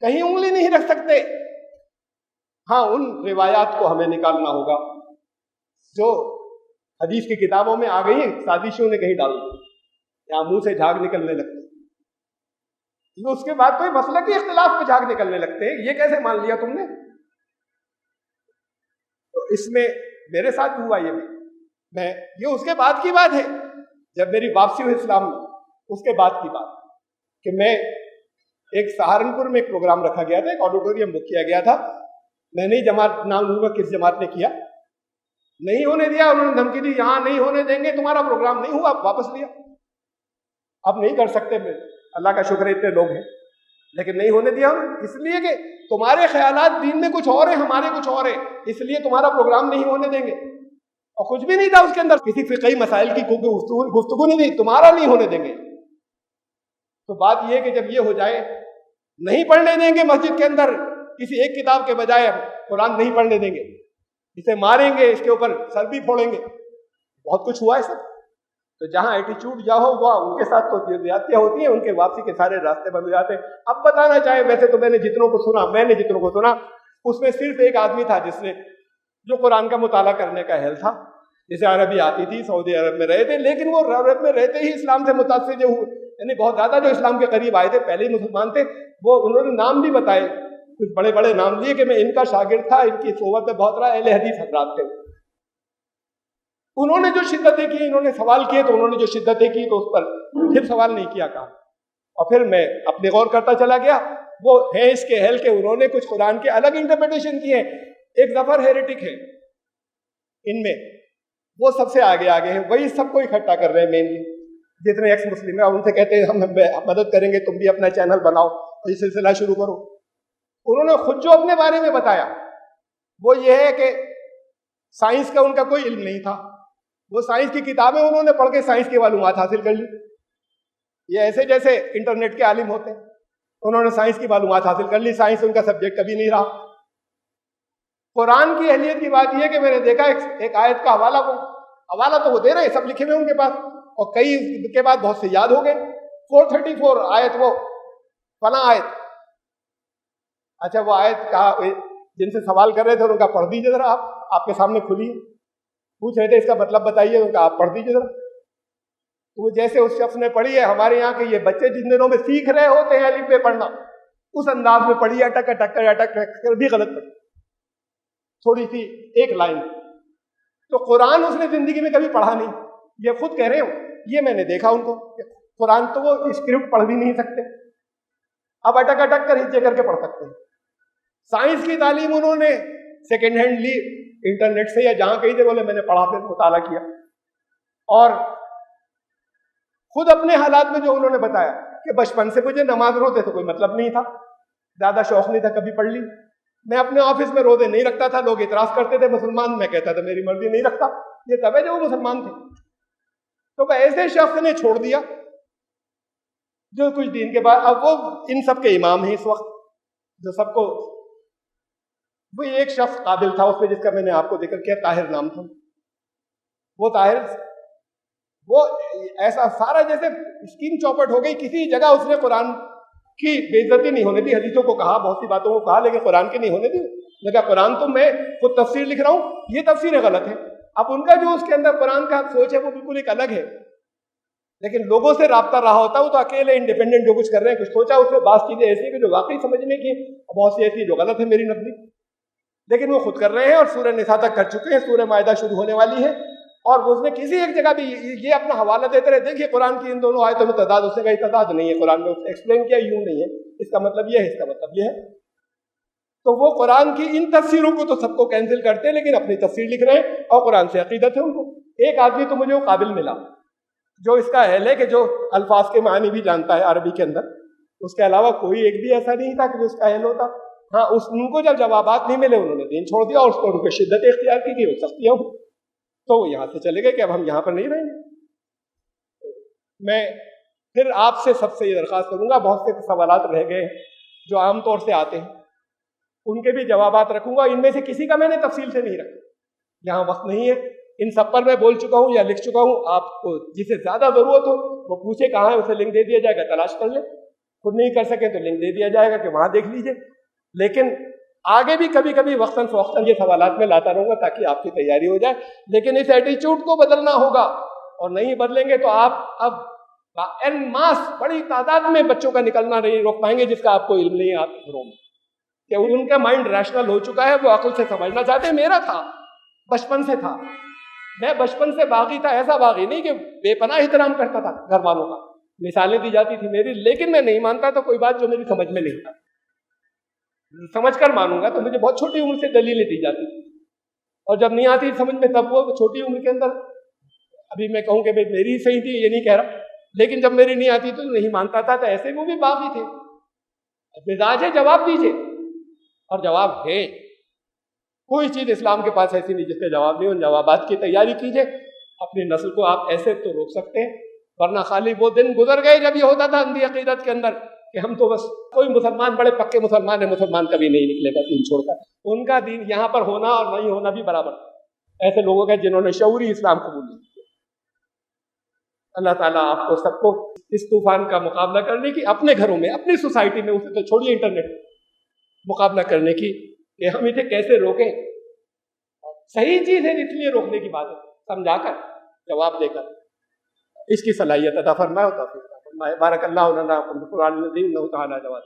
A: کہیں انگلی نہیں رکھ سکتے. ہاں ان روایات کو ہمیں نکالنا ہوگا جو حدیث کی کتابوں میں آ گئی ہیں، سازشوں نے کہیں ڈال دی یا منہ سے جھاگ نکلنے لگتے. اس کے بعد کوئی مسلکی اختلاف پہ جھاگ نکلنے لگتے ہیں. یہ کیسے مان لیا تم نے؟ تو اس میں میرے ساتھ ہوا یہ اس کے بعد کی بات ہے، جب میری واپسی ہوئی اسلام میں. اس کے بعد کی بات کہ میں ایک سہارنپور میں ایک پروگرام رکھا گیا تھا، ایک آڈیٹوریم بک کیا گیا تھا. میں نہیں جماعت نام لوں گا کس جماعت نے کیا، نہیں ہونے دیا. انہوں نے دھمکی دی یہاں نہیں ہونے دیں گے، تمہارا پروگرام نہیں ہوا، واپس لیا. اب نہیں کر سکتے. میں اللہ کا شکر ہے اتنے لوگ ہیں، لیکن نہیں ہونے دیا اس لیے کہ تمہارے خیالات دین میں کچھ اور ہیں، ہمارے کچھ اور ہیں، اس لیے تمہارا پروگرام نہیں ہونے دیں گے. اور کچھ بھی نہیں تھا اس کے اندر، کسی فقہی مسائل کی گفتگو نہیں تھی، تمہارا نہیں ہونے دیں گے. تو بات یہ کہ جب یہ ہو جائے نہیں پڑھنے دیں گے مسجد کے اندر، کسی ایک کتاب کے بجائے قرآن نہیں پڑھنے دیں گے، اسے ماریں گے، اس کے اوپر سر بھی پھوڑیں گے. بہت کچھ ہوا ہے سب. تو جہاں ایٹیچیوڈ جہاں ہو وہاں ان کے ساتھ تو زیادتیاں ہوتی ہیں، ان کے واپسی کے سارے راستے بند ہو جاتے ہیں. اب بتانا چاہے ویسے تو میں نے جتنوں کو سنا اس میں صرف ایک آدمی تھا جس نے جو قرآن کا مطالعہ کرنے کا اہل تھا، جسے عربی آتی تھی، سعودی عرب میں رہے تھے، لیکن وہ عرب میں رہتے ہی اسلام سے متاثر جو ہوئے، یعنی بہت زیادہ جو اسلام کے قریب آئے تھے، پہلے ہی مسلمان تھے. وہ انہوں نے نام بھی بتائے، کچھ بڑے بڑے نام لیے کہ میں ان کا شاگرد تھا، ان کی صحبت میں بہت رہا، اہل حدیث حضرات تھے. انہوں نے جو شدتیں کی، انہوں نے سوال کیے تو انہوں نے جو شدتیں کی تو اس پر پھر سوال نہیں کیا کہا. اور پھر میں اپنے غور کرتا چلا گیا. وہ ہیں اس کے اہل کے، انہوں نے کچھ قرآن کے الگ انٹرپریٹیشن کی ہیں. ایک ظفر ہیریٹک ہے ان میں، وہ سب سے آگے ہیں، وہی سب کو اکٹھا کر رہے ہیں. مینلی جتنے ایکس مسلم ہیں ان سے کہتے ہیں ہم مدد کریں گے، تم بھی اپنا چینل بناؤ اور یہ سلسلہ شروع کرو. انہوں نے خود جو اپنے بارے میں بتایا وہ یہ ہے کہ سائنس کا ان کا کوئی علم نہیں تھا، وہ سائنس کی کتابیں انہوں نے پڑھ کے سائنس کی معلومات حاصل کر لی. یہ ایسے جیسے انٹرنیٹ کے عالم ہوتے ہیں، انہوں نے سائنس کی معلومات حاصل کر لی، سائنس ان کا سبجیکٹ کبھی نہیں رہا. قرآن کی اہلیت کی بات یہ ہے کہ میں نے دیکھا ایک آیت کا حوالہ تو وہ دے رہے ہیں، سب لکھے ہوئے ان کے پاس، اور کئی کے بعد بہت سے یاد ہو گئے. 434 آیت، وہ فلاں آیت. اچھا وہ آیت کا جن سے سوال کر رہے تھے ان کا پڑھ دیجیے ذرا، آپ کے سامنے کھلی ہے، پوچھ رہے تھے اس کا مطلب بتائیے، ان کا آپ پڑھ دیجیے ذرا. وہ جیسے اس شخص نے پڑھی ہے، ہمارے یہاں کے یہ بچے جن دنوں میں سیکھ رہے ہوتے ہیں الف بے پڑھنا، اس انداز میں پڑھی، اٹک کر بھی غلط پڑھی، تھوڑی سی ایک لائن. تو قرآن اس نے زندگی میں کبھی پڑھا نہیں، یہ خود کہہ رہے ہو. یہ میں نے دیکھا ان کو کہ قرآن تو وہ اسکرپٹ پڑھ بھی نہیں سکتے، اب اٹک کر ہچے کر کے پڑھ سکتے ہیں. سائنس کی تعلیم انہوں نے سیکنڈ ہینڈ لی انٹرنیٹ سے یا جہاں کہیں تھے، بولے میں نے پڑھا، پھر مطالعہ کیا. اور خود اپنے حالات میں جو انہوں نے بتایا کہ بچپن سے مجھے نماز روزے سے کوئی مطلب نہیں تھا، زیادہ شوق نہیں تھا، کبھی پڑھ لی. میں اپنے آفس میں روزے نہیں رکھتا تھا، لوگ اعتراض کرتے تھے مسلمان، میں کہتا تھا میری مرضی نہیں رکھتا. یہ تب ہے جو وہ مسلمان تھے. تو وہ ایسے شخص نے چھوڑ دیا جو کچھ دن کے بعد، اب وہ ان سب کے امام ہیں اس وقت، جو سب کو، وہ ایک شخص قابل تھا اس میں جس کا میں نے آپ کو ذکر کیا، طاہر نام تھا. وہ طاہر، وہ ایسا سارا جیسے اسکیم چوپٹ ہو گئی، کسی جگہ اس نے قرآن کی بے عزتی نہیں ہونے دی. حدیثوں کو کہا، بہت سی باتوں کو کہا، لیکن قرآن کی نہیں ہونے دی. میں کہا قرآن تو میں خود تفسیر لکھ رہا ہوں، یہ تفسیریں غلط ہیں. اب ان کا جو اس کے اندر قرآن کا سوچ ہے وہ بالکل ایک الگ ہے، لیکن لوگوں سے رابطہ رہا ہوتا، وہ تو اکیلے انڈیپینڈنٹ جو کچھ کر رہے ہیں، کچھ سوچا اس میں بعض چیزیں ایسی کہ جو واقعی سمجھنے کی، بہت سی ایسی جو غلط ہے میری نظری، لیکن وہ خود کر رہے ہیں. اور سورہ نساء تک کر چکے ہیں، سورہ مائدہ شروع ہونے والی ہے. اور اس نے کسی ایک جگہ بھی یہ اپنا حوالہ دیتے رہے، دیکھیے قرآن کی ان دونوں آیتوں میں تضاد، اس نے کہا تضاد نہیں ہے، قرآن میں ایکسپلین کیا یوں نہیں ہے، اس کا مطلب یہ ہے، اس کا مطلب یہ ہے. تو وہ قرآن کی ان تفسیروں کو تو سب کو کینسل کرتے ہیں، لیکن اپنی تفسیر لکھ رہے ہیں اور قرآن سے عقیدت ہے ان کو. ایک آدمی تو مجھے وہ قابل ملا جو اس کا اہل ہے کہ جو الفاظ کے معنی بھی جانتا ہے عربی کے اندر، اس کے علاوہ کوئی ایک بھی ایسا نہیں تھا کہ جو اس کا اہل ہوتا. ہاں ان کو جب جوابات نہیں ملے انہوں نے دین چھوڑ دیا، اور اس کو ان کو شدت اختیار کی گئی، سختیاں ہوئی، تو وہ یہاں سے چلے گئے کہ اب ہم یہاں پر نہیں رہیں گے. میں پھر آپ سے سب سے یہ درخواست کروں گا، بہت سے سوالات رہ گئے جو عام طور سے آتے ہیں، ان کے بھی جوابات رکھوں گا. ان میں سے کسی کا میں نے تفصیل سے نہیں رکھا، یہاں وقت نہیں ہے. ان سب پر میں بول چکا ہوں یا لکھ چکا ہوں. آپ کو جسے زیادہ ضرورت ہو وہ پوچھے کہاں ہے، اسے لنک دے دیا جائے گا، تلاش کر لیں. خود نہیں کر سکے تو لنک دے دیا جائے گا کہ وہاں دیکھ لیجئے. لیکن آگے بھی کبھی کبھی وقتاً فوقتاً یہ سوالات میں لاتا رہوں گا تاکہ آپ کی تیاری ہو جائے. لیکن اس ایٹیچیوڈ کو بدلنا ہوگا، اور نہیں بدلیں گے تو آپ اب ان ماس بڑی تعداد میں بچوں کا نکلنا نہیں روک پائیں گے، جس کا آپ کو علم نہیں ہے آپ کے گھروں میں، کہ ان کا مائنڈ ریشنل ہو چکا ہے، وہ عقل سے سمجھنا چاہتے ہیں. میرا تھا، بچپن سے تھا، میں بچپن سے باغی تھا، ایسا باغی نہیں کہ بے پناہ احترام کرتا تھا گھر والوں کا، مثالیں دی جاتی تھی میری، لیکن میں نہیں مانتا تھا کوئی بات جو میری سمجھ میں نہیں تھا. سمجھ کر مانوں گا تو مجھے بہت چھوٹی عمر سے دلیلیں دی جاتی تھی، اور جب نہیں آتی سمجھ میں تب وہ چھوٹی عمر کے اندر، ابھی میں کہوں کہ میری ہی صحیح تھی یہ نہیں کہہ رہا، لیکن جب میری نہیں آتی تو نہیں مانتا تھا. تو ایسے وہ بھی باغی تھے. مزاج ہے جواب دیجیے، اور جواب ہے. کوئی چیز اسلام کے پاس ایسی نہیں جس کا جواب نہیں. ان جوابات کی تیاری کیجیے. اپنی نسل کو آپ ایسے تو روک سکتے ہیں، ورنہ خالی وہ دن گزر گئے جب یہ ہوتا تھا اندھی عقیدت کے اندر کہ ہم تو بس کوئی مسلمان بڑے پکے مسلمان ہیں، مسلمان کبھی نہیں نکلے گا دین چھوڑ کر. ان کا دین یہاں پر ہونا اور نہیں ہونا بھی برابر. ایسے لوگوں کا جنہوں نے شعوری اسلام قبول نہیں کیا. اللہ تعالیٰ آپ کو سب کو اس طوفان کا مقابلہ کرنے کی، اپنے گھروں میں، اپنی سوسائٹی میں، اسے تو چھوڑیے انٹرنیٹ، مقابلہ کرنے کی کہ ہم اسے کیسے روکیں. صحیح چیز ہے اس لیے روکنے کی بات ہے، سمجھا کر، جواب دے کر، اس کی صلاحیت عطا فرمائے. بارک اللہ لنا قرآن العظیم انہ تعالی جواد.